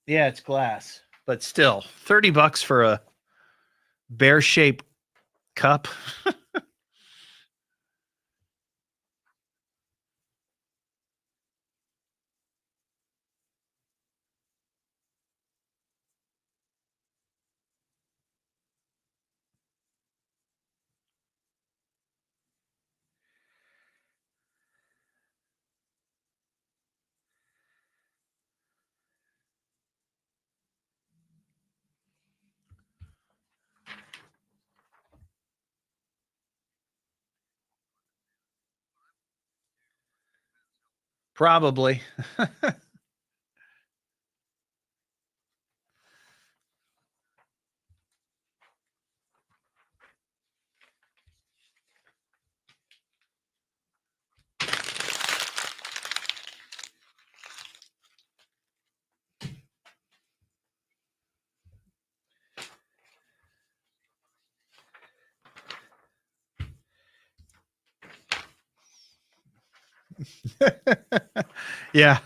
Yeah, it's glass, but still $30 for a bear-shaped cup. Probably. Yeah.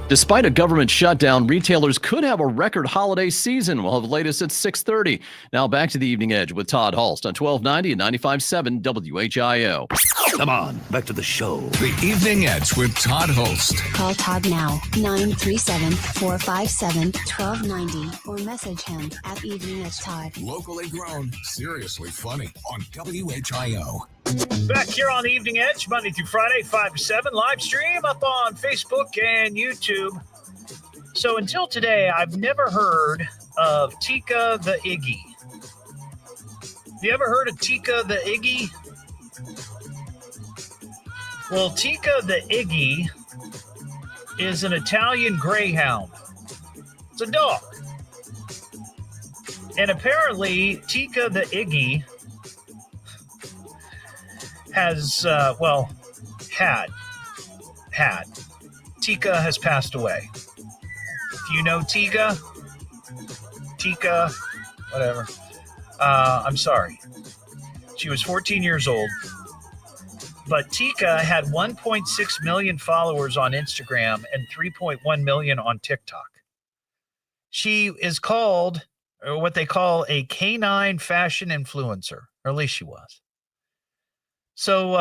Despite a government shutdown, retailers could have a record holiday season. We'll have the latest at 6:30. Now back to the Evening Edge with Todd Hollst on 1290 and 95.7 WHIO. Come on, back to the show. The Evening Edge with Todd Hollst. Call Todd now, 937-457-1290, or message him at Evening Edge Todd. Locally grown, seriously funny on WHIO. Back here on the Evening Edge, Monday through Friday, 5 to 7, live stream up on Facebook and YouTube. So until today, I've never heard of Tika the Iggy. You ever heard of Tika the Iggy? Well, Tika the Iggy is an Italian greyhound. It's a dog. And apparently, Tika the Iggy has, had. Tika has passed away. If you know Tika, whatever, I'm sorry. She was 14 years old. But Tika had 1.6 million followers on Instagram and 3.1 million on TikTok. She is called, or what they call, a canine fashion influencer, or at least she was. So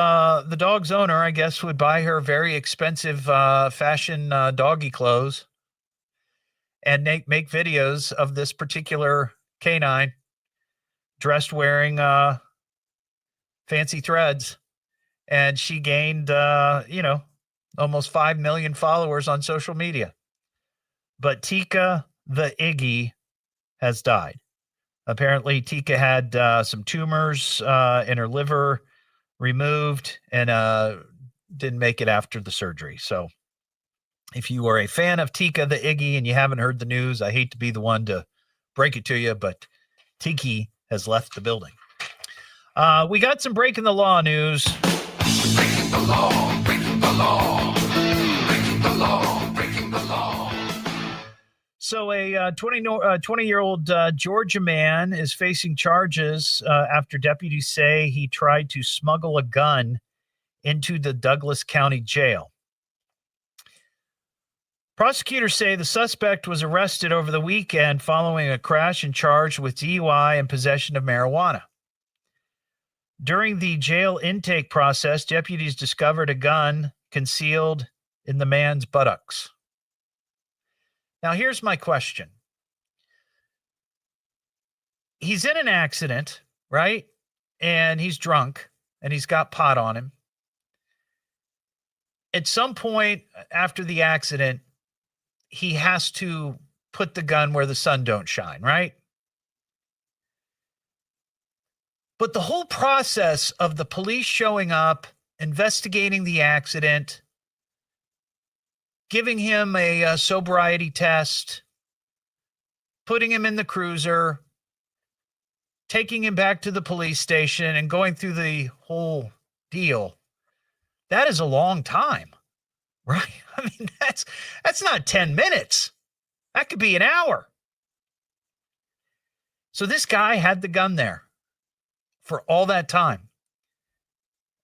the dog's owner, I guess, would buy her very expensive fashion doggy clothes and make videos of this particular canine dressed wearing fancy threads. And she gained, almost 5 million followers on social media. But Tika the Iggy has died. Apparently, Tika had some tumors in her liver removed and didn't make it after the surgery. So if you are a fan of Tika the Iggy and you haven't heard the news, I hate to be the one to break it to you, but Tiki has left the building. We got some breaking the law news. Breaking the law, breaking the law, breaking the law, breaking the law. So a 20-year-old Georgia man is facing charges after deputies say he tried to smuggle a gun into the Douglas County Jail. Prosecutors say the suspect was arrested over the weekend following a crash and charged with DUI and possession of marijuana. During the jail intake process, deputies discovered a gun concealed in the man's buttocks. Now, here's my question. He's in an accident, right? And he's drunk, and he's got pot on him. At some point after the accident, he has to put the gun where the sun don't shine, right? But the whole process of the police showing up, investigating the accident, giving him a sobriety test, putting him in the cruiser, taking him back to the police station and going through the whole deal, that is a long time, right? I mean, that's not 10 minutes. That could be an hour. So this guy had the gun there for all that time.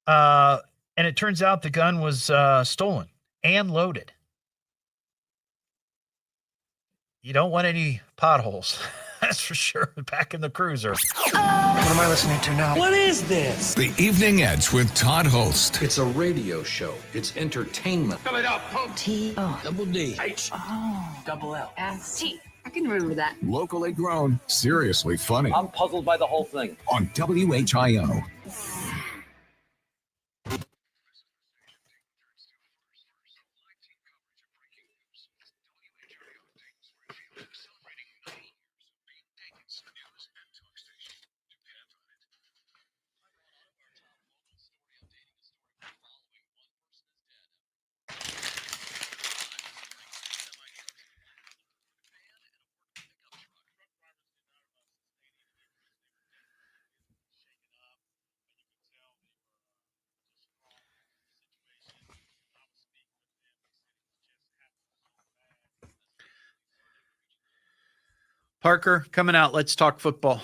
And it turns out the gun was stolen and loaded. You don't want any potholes. That's for sure. Back in the cruiser. What am I listening to now? What is this? The Evening Edge with Todd Hollst. It's a radio show. It's entertainment. Fill it up. T-O. Double D. Oh. Double L. S-T. I can remember that. Locally grown, seriously funny. I'm puzzled by the whole thing. On WHIO. Parker, coming out. Let's talk football.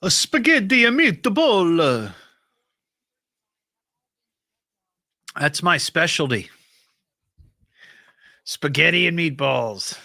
A spaghetti and meatball. That's my specialty. Spaghetti and meatballs.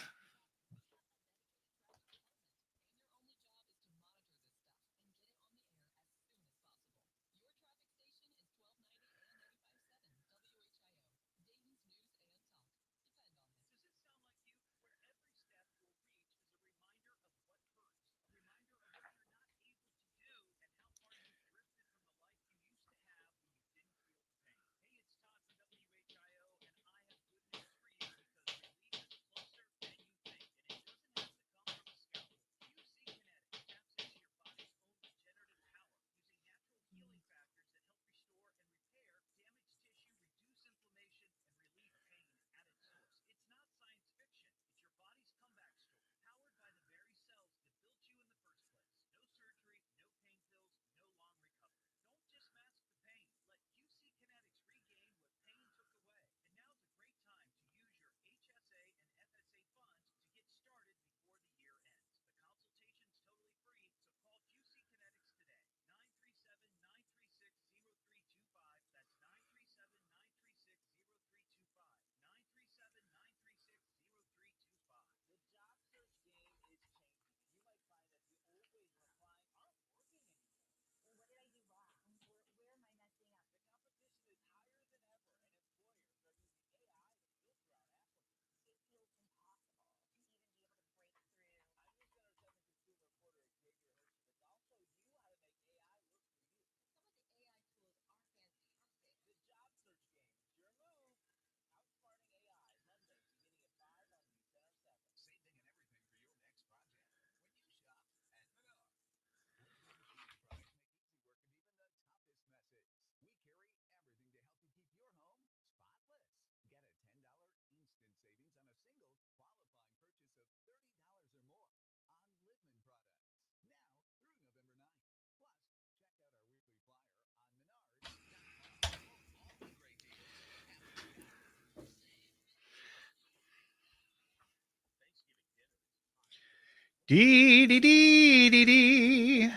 Dee dee dee dee dee.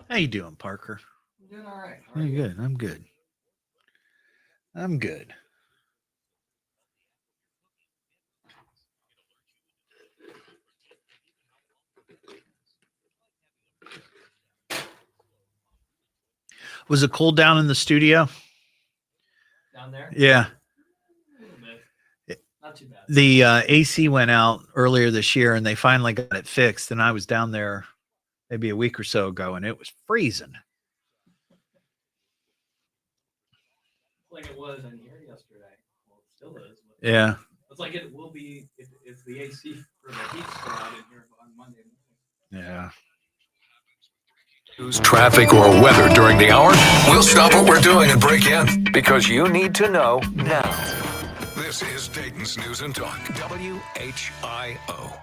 How you doing, Parker? I'm doing all right. I'm good. I'm good. I'm good. Was it cold down in the studio? Down there? Yeah. A little bit. Not too bad. The AC went out earlier this year, and they finally got it fixed. And I was down there maybe a week or so ago, and it was freezing. Like it was in here yesterday. Well, it still is. Yeah. It's like it will be if the AC for the heat's still out in here on Monday morning. Yeah. News, traffic, or weather during the hour, we'll stop what we're doing and break in because you need to know now. This is Dayton's News and Talk, WHIO.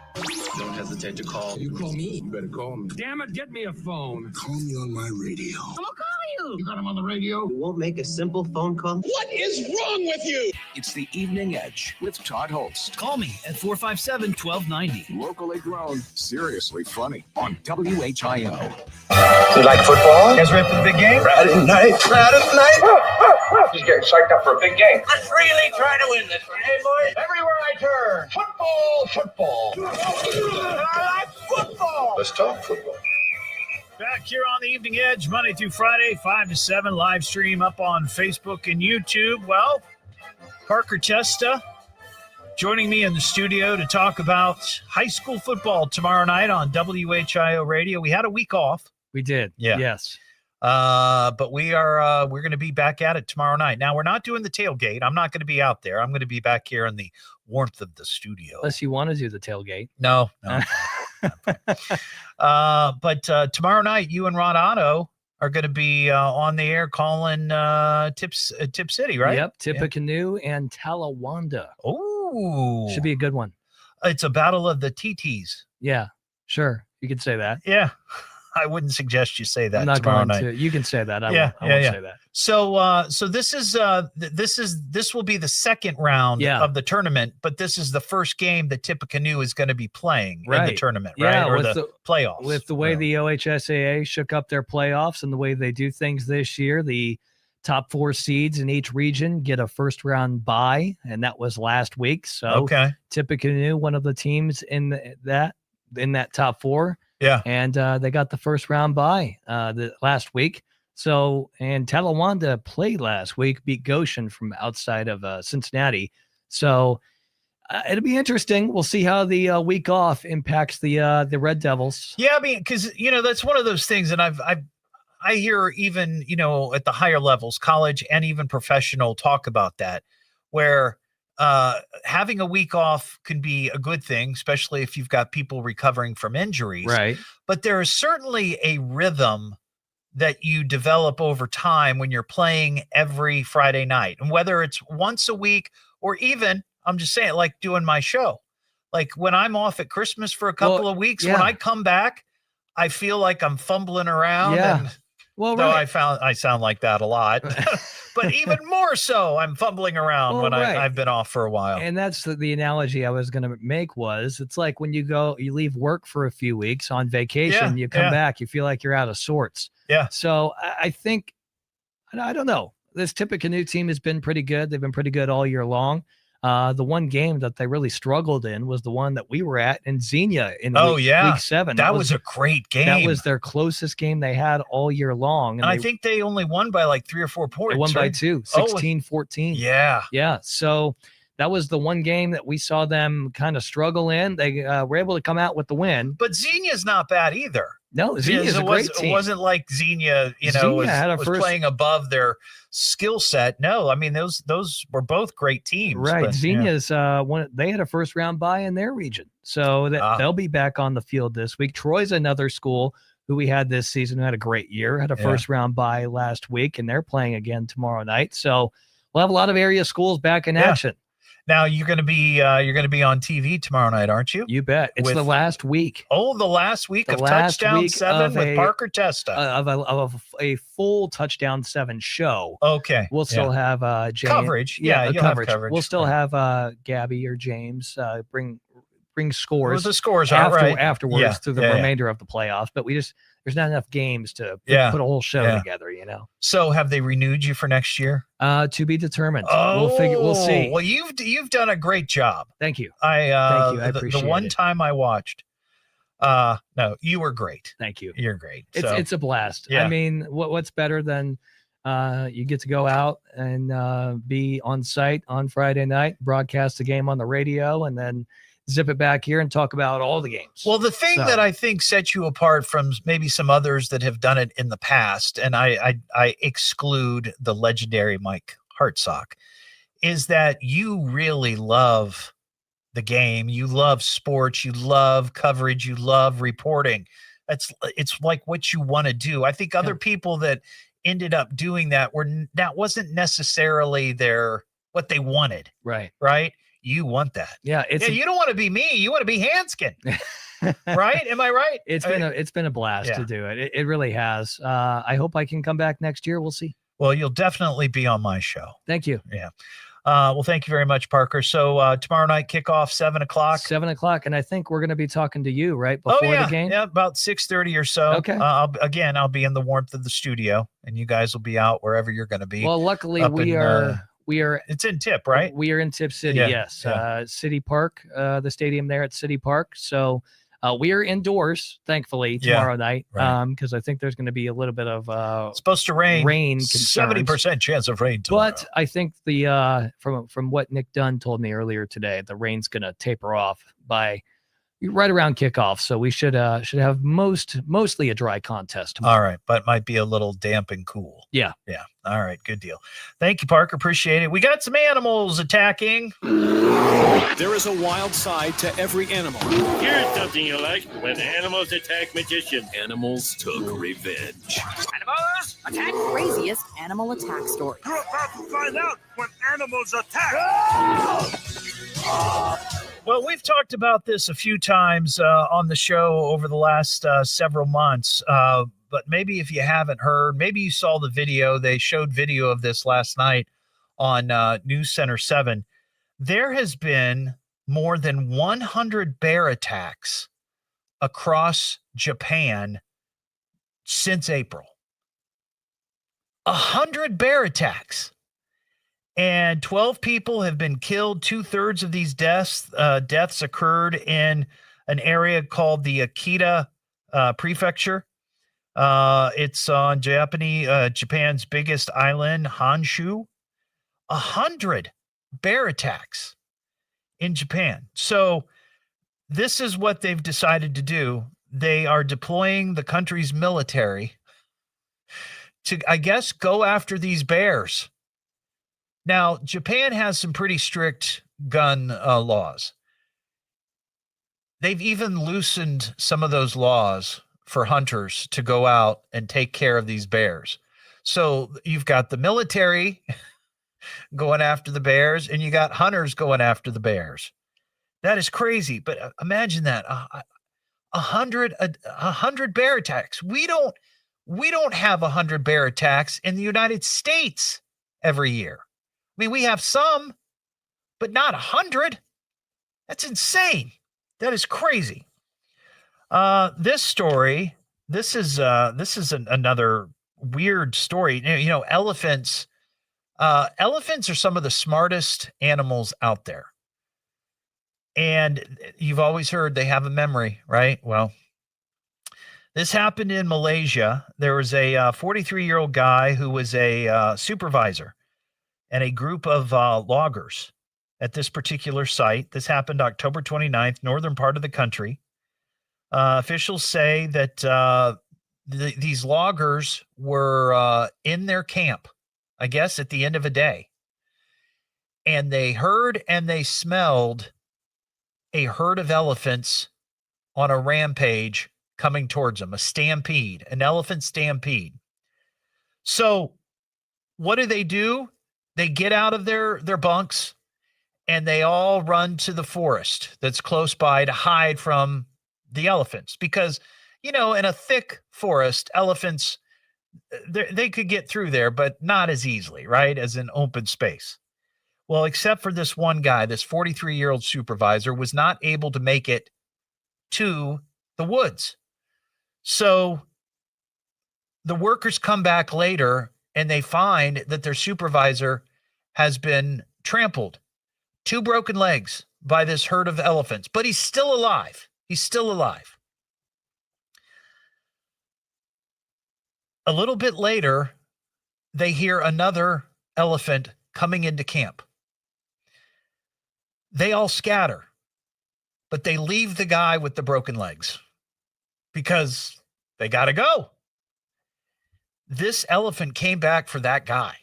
Don't hesitate to call. You call me. You better call me. Damn it, get me a phone. Call me on my radio. I'm gonna call you. You got him on the radio? You won't make a simple phone call? What is wrong with you? It's the Evening Edge with Todd Hollst. Call me at 457-1290. Locally grown, seriously funny on WHIO. You like football? You guys ready for the big game? Friday night. Just getting psyched up for a big game. Let's really try to win this one, hey boys? Everywhere I turn, football, football. I like football. Let's talk football. Back here on the Evening Edge, Monday through Friday, 5 to 7, live stream up on Facebook and YouTube. Well, Parker Chesta joining me in the studio to talk about high school football tomorrow night on WHIO Radio. We had a week off. We did. Yeah. Yes. But we're going to be back at it tomorrow night. Now, we're not doing the tailgate. I'm not going to be out there. I'm going to be back here in the warmth of the studio. Unless you want to do the tailgate. No. But tomorrow night, you and Ron Otto are going to be on the air calling Tip City, right? Yep. Tippecanoe and Talawanda. Oh, Should be a good one. It's a battle of the TTs. Yeah, sure. You could say that. Yeah. I wouldn't suggest you say that I'm not tomorrow going night. to. You can say that. I won't say that. So this will be the second round of the tournament, but this is the first game that Tippecanoe is going to be playing in the tournament, right? Yeah, Or with the playoffs. With the way the OHSAA shook up their playoffs and the way they do things this year, the top 4 seeds in each region get a first round bye, and that was last week. So Tippecanoe, one of the teams in that top 4. Yeah. And they got the first round bye the last week. So, and Talawanda played last week, beat Goshen from outside of Cincinnati. So it'll be interesting. We'll see how the week off impacts the Red Devils. Yeah, I mean, because that's one of those things, and I hear even at the higher levels, college and even professional, talk about that, where having a week off can be a good thing, especially if you've got people recovering from injuries. Right. But there is certainly a rhythm that you develop over time when you're playing every Friday night. And whether it's once a week or even, I'm just saying, like doing my show. Like when I'm off at Christmas for a couple of weeks, when I come back, I feel like I'm fumbling around. Yeah. And though I sound like that a lot. But even more so, I'm fumbling around when I've been off for a while. And that's the analogy I was going to make was it's like when you leave work for a few weeks on vacation, you come back, you feel like you're out of sorts. Yeah. So I think, I don't know, this Tippecanoe team has been pretty good. They've been pretty good all year long. The one game that they really struggled in was the one that we were at in Xenia in week 7. That was a great game. That was their closest game they had all year long. And I think they only won by like 3 or 4 points. They won by 2, 16-14. Yeah. Yeah. So that was the one game that we saw them kind of struggle in. They were able to come out with the win. But Xenia's not bad either. No, Xenia's a great team. It wasn't like Xenia, was playing above their skill set. No, I mean those were both great teams. Right. But, Xenia's they had a first round bye in their region. So they'll be back on the field this week. Troy's another school who we had this season who had a great year, had a first round bye last week, and they're playing again tomorrow night. So we'll have a lot of area schools back in action. Now you're going to be on TV tomorrow night, aren't you? You bet. It's the last week. Oh, the last week of Touchdown 7 with Parker Testa of a full Touchdown 7 show. Okay, we'll still have James coverage. You'll coverage. Have coverage. We'll still have Gabby or James bring scores. Well, the scores afterwards through the remainder of the playoffs. But there's not enough games to put a whole show together, So have they renewed you for next year? To be determined. Oh, we'll see. Well, you've done a great job. Thank you. Thank you. I appreciate the one it. time I watched. No, you were great. Thank you. You're great. It's a blast. Yeah. I mean, what's better than you get to go out and be on site on Friday night, broadcast the game on the radio, and then zip it back here and talk about all the games. Well, the thing that I think sets you apart from maybe some others that have done it in the past, and I exclude the legendary Mike Hartsock, is that you really love the game. You love sports. You love coverage. You love reporting. It's like what you want to do. I think other people that ended up doing that wasn't necessarily what they wanted. Right. Right. You want that. Yeah. You don't want to be me. You want to be Hanskin. Right? Am I right? It's been a blast to do it. It really has. I hope I can come back next year. We'll see. Well, you'll definitely be on my show. Thank you. Yeah. Well, thank you very much, Parker. So tomorrow night kickoff, 7 o'clock. 7 o'clock, and I think we're going to be talking to you right before the game. Yeah, about 6:30 or so. Okay. I'll be in the warmth of the studio, and you guys will be out wherever you're going to be. Well, luckily we are. It's in Tip, right? We are in Tip City. Yeah, yes. yeah. City Park, the stadium there at City Park. So we are indoors, thankfully, tomorrow night. Right. Because I think there's going to be a little bit of it's supposed to rain. 70% chance of rain tomorrow. But I think the from what Nick Dunn told me earlier today, the rain's going to taper off by right around kickoff. So we should have mostly a dry contest tomorrow. All right, but it might be a little damp and cool. Yeah. Yeah. All right, good deal. Thank you, Parker. Appreciate it. We got some animals attacking. There is a wild side to every animal. Here's something you like when animals attack magicians. Animals took revenge. Animals attack! Craziest animal attack story. You're about to find out when animals attack. Well, we've talked about this a few times on the show over the last several months, but maybe if you haven't heard, maybe you saw the video. They showed video of this last night on News Center 7. There has been more than 100 bear attacks across Japan since April. 100 bear attacks. And 12 people have been killed. 2/3 of these deaths occurred in an area called the Akita Prefecture. It's on Japan's biggest island, Honshu. 100 bear attacks in Japan. So this is what they've decided to do. They are deploying the country's military to, I guess, go after these bears. Now, Japan has some pretty strict gun laws. They've even loosened some of those laws for hunters to go out and take care of these bears. So you've got the military going after the bears, and you got hunters going after the bears. That is crazy. But imagine that, 100 bear attacks. We don't have 100 bear attacks in the United States every year. I mean, we have some, but not 100. That's insane. That is crazy. This story, this is another weird story. You know, elephants are some of the smartest animals out there. And you've always heard they have a memory, right? Well, this happened in Malaysia. There was a 43-year-old guy who was a supervisor and a group of loggers at this particular site. This happened October 29th, northern part of the country. Officials say that these loggers were in their camp, I guess, at the end of a day. And they heard and they smelled a herd of elephants on a rampage coming towards them, a stampede, an elephant stampede. So what do? They get out of their bunks and they all run to the forest that's close by to hide from the elephants. Because, you know, in a thick forest, elephants, they could get through there, but not as easily, right, as in open space. Well, except for this one guy, this 43-year-old supervisor was not able to make it to the woods. So the workers come back later and they find that their supervisor has been trampled, 2 broken legs by this herd of elephants, but he's still alive. He's still alive. A little bit later, they hear another elephant coming into camp. They all scatter, but they leave the guy with the broken legs because they got to go. This elephant came back for that guy,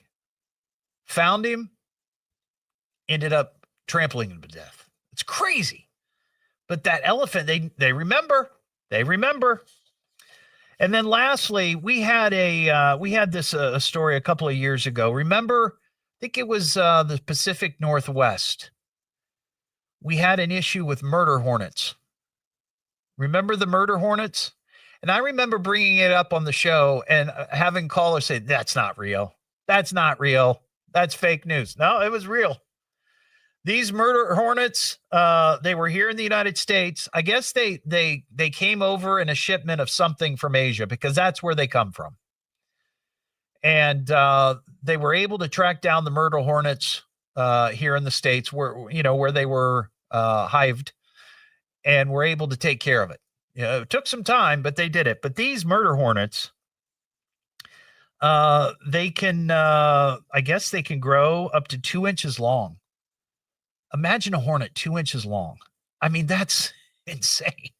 found him, ended up trampling him to death. It's crazy. But that elephant, they remember. They remember. And then lastly, we had this story a couple of years ago. Remember, I think it was the Pacific Northwest. We had an issue with murder hornets. Remember the murder hornets? And I remember bringing it up on the show and having callers say, that's not real. That's not real. That's fake news. No, it was real. These murder hornets, they were here in the United States. I guess they came over in a shipment of something from Asia because that's where they come from. And they were able to track down the murder hornets here in the States where they were hived, and were able to take care of it. You know, it took some time, but they did it. But these murder hornets, they can, I guess they can grow up to 2 inches long. Imagine a hornet 2 inches long. I mean, that's insane.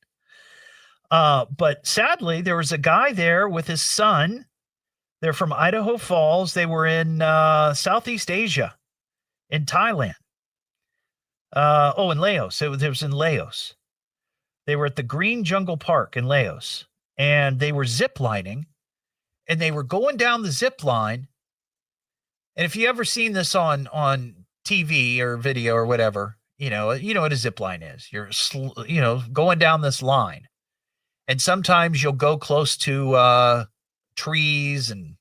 But sadly, there was a guy there with his son. They're from Idaho Falls. They were in Southeast Asia, in Thailand. In Laos. It was in Laos. They were at the Green Jungle Park in Laos, and they were zip lining, and they were going down the zip line. And if you ever seen this on TV or video or whatever, you know what a zip line is. You're going down this line, and sometimes you'll go close to trees and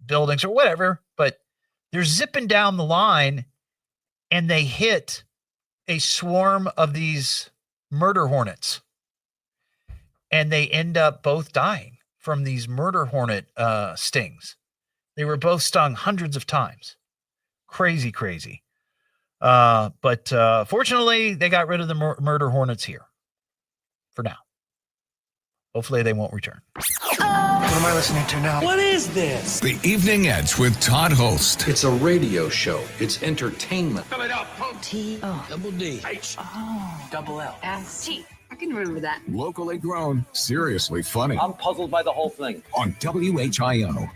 buildings or whatever, but they're zipping down the line, and they hit a swarm of these murder hornets, and they end up both dying from these murder hornet stings. They were both stung hundreds of times. Crazy. But fortunately, they got rid of the murder hornets here for now. Hopefully, they won't return. What am I listening to now? What is this? The Evening Edge with Todd Hollst. It's a radio show. It's entertainment. Fill it up. T-O. Double D. H. Oh. Double L. S-T. I can remember that. Locally grown, seriously funny. I'm puzzled by the whole thing. On WHIO.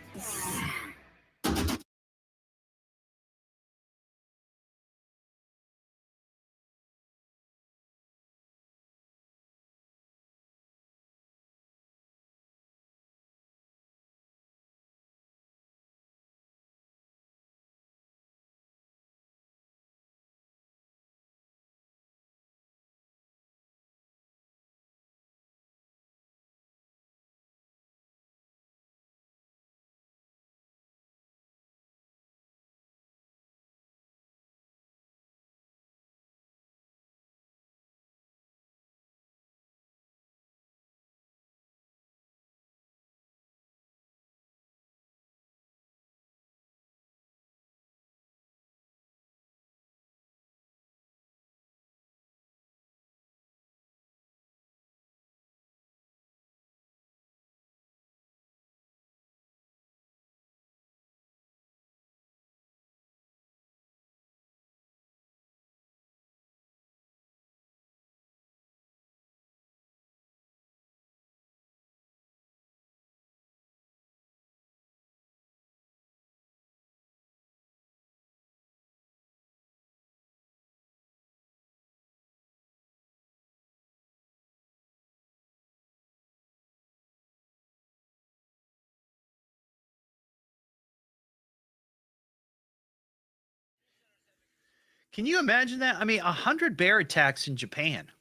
Can you imagine that? I mean, 100 bear attacks in Japan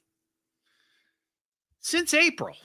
since April.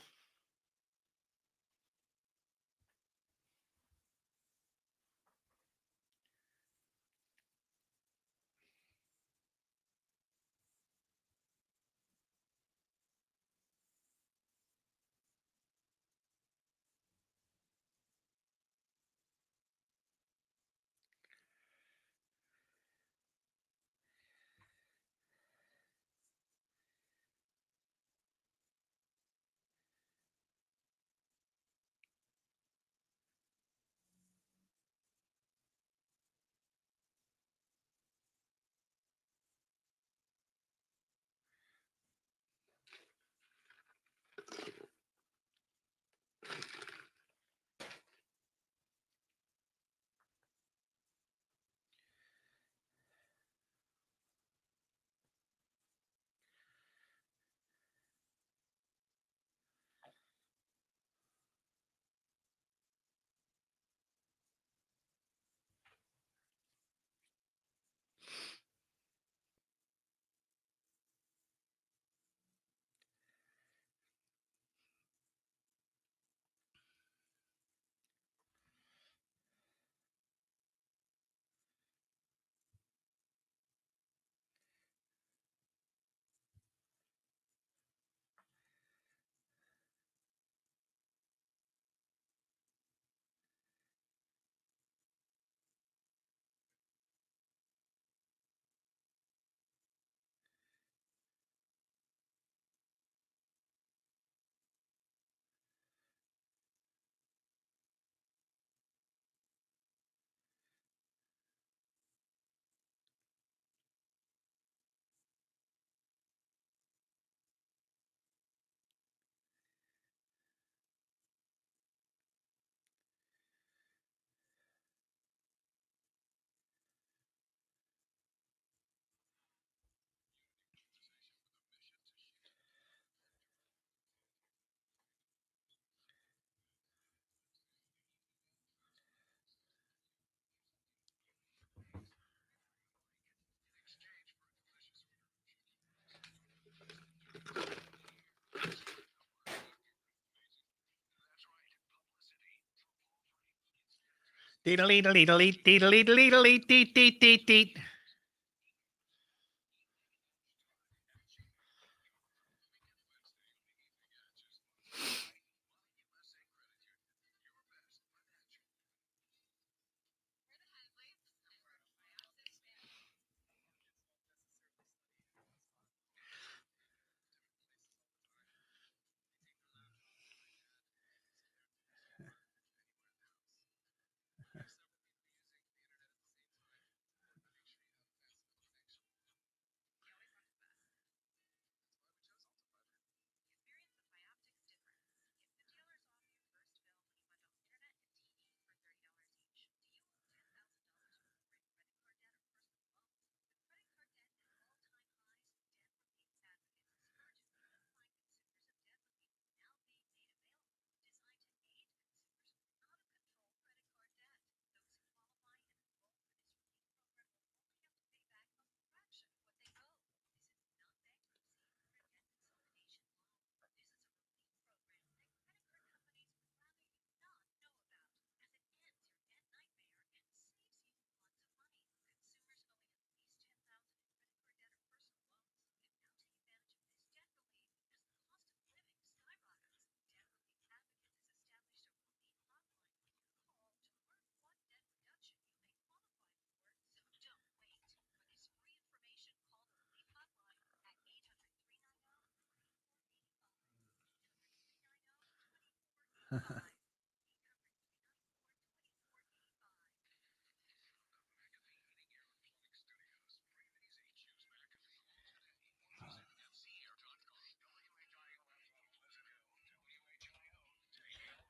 Deet.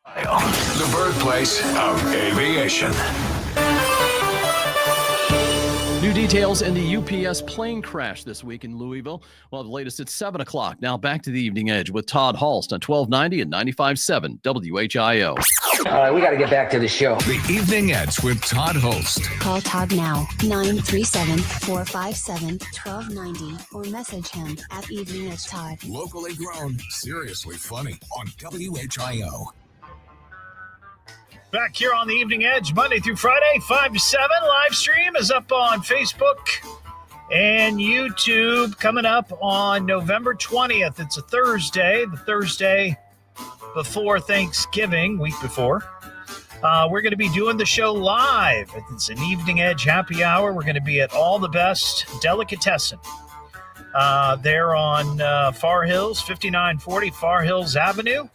The birthplace of aviation. New details in the UPS plane crash this week in Louisville. Well, the latest at 7 o'clock. Now back to the Evening Edge with Todd Hollst on 1290 and 95.7 WHIO. All right, we got to get back to the show. The Evening Edge with Todd Hollst. Call Todd now, 937-457-1290, or message him at Evening Edge Todd. Locally grown, seriously funny on WHIO. Back here on the Evening Edge, Monday through Friday, 5 to 7. Live stream is up on Facebook and YouTube coming up on November 20th. It's a Thursday, the Thursday before Thanksgiving, week before. We're going to be doing the show live. It's an Evening Edge happy hour. We're going to be at All the Best Delicatessen. There on Far Hills, 5940 Far Hills Avenue,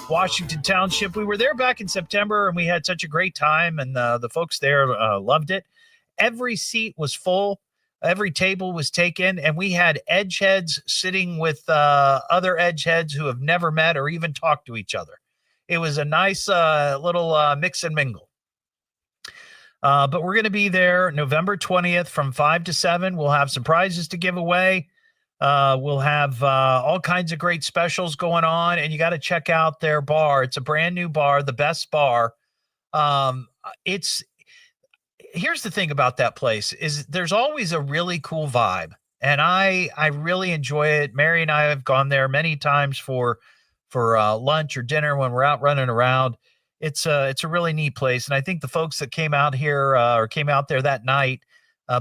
Washington Township. We were there back in September, and we had such a great time, and the folks there loved it. Every seat was full. Every table was taken, and we had edgeheads sitting with other edgeheads who have never met or even talked to each other. It was a nice little mix and mingle. But we're going to be there November 20th from 5 to 7. We'll have some prizes to give away. We'll have all kinds of great specials going on, and you got to check out their bar. It's a brand new bar, the best bar. Here's the thing about that place is there's always a really cool vibe, and I really enjoy it. Mary and I have gone there many times for lunch or dinner when we're out running around. It's a really neat place, and I think the folks that came out here or came out there that night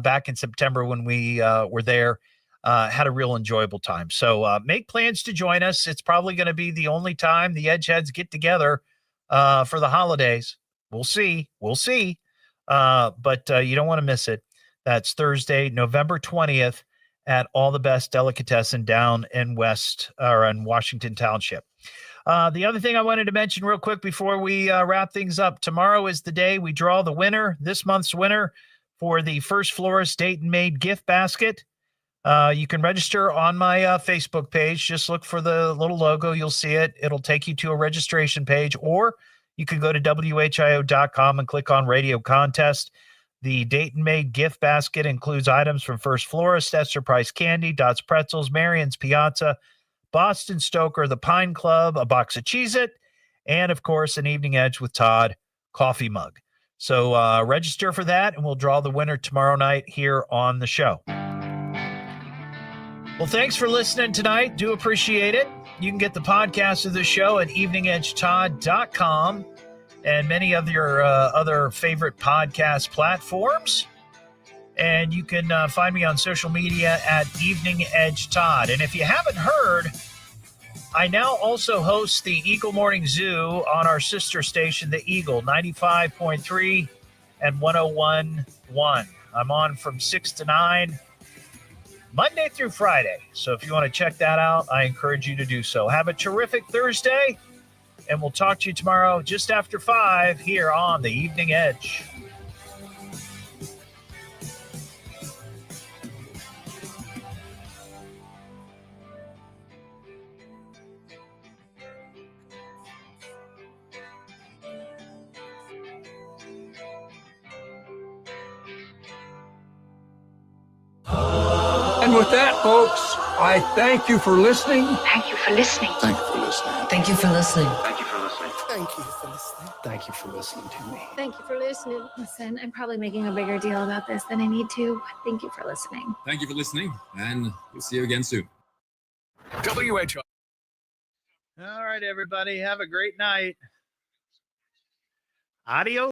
back in September when we were there had a real enjoyable time. So make plans to join us. It's probably going to be the only time the Edgeheads get together for the holidays. We'll see. But you don't want to miss it. That's Thursday, November 20th at All the Best Delicatessen down in Washington Township. The other thing I wanted to mention real quick before we wrap things up, tomorrow is the day we draw the winner, this month's winner for the First Florist Dayton Made gift basket. You can register on my Facebook page. Just look for the little logo. You'll see it. It'll take you to a registration page, or you can go to WHIO.com and click on Radio Contest. The Dayton Made gift basket includes items from First Florist, Esther Price Candy, Dot's Pretzels, Marion's Piazza, Boston Stoker, the Pine Club, a box of Cheez-It, and, of course, an Evening Edge with Todd coffee mug. So register for that, and we'll draw the winner tomorrow night here on the show. Well, thanks for listening tonight. Do appreciate it. You can get the podcast of the show at eveningedgetodd.com. and many of your other favorite podcast platforms. And you can find me on social media at Evening Edge Todd. And if you haven't heard, I now also host the Eagle Morning Zoo on our sister station, The Eagle, 95.3 and 101.1. I'm on from 6 to 9, Monday through Friday. So if you want to check that out, I encourage you to do so. Have a terrific Thursday, and we'll talk to you tomorrow just after 5 here on The Evening Edge. And with that, folks, I thank you for listening. Thank you for listening. Thank you for listening. Thank you for listening. Thank you for listening. Thank you for listening. Thank you for listening to me. Thank you for listening. Listen, I'm probably making a bigger deal about this than I need to. Thank you for listening. Thank you for listening, and we'll see you again soon. WHO. All right, everybody. Have a great night. Adios.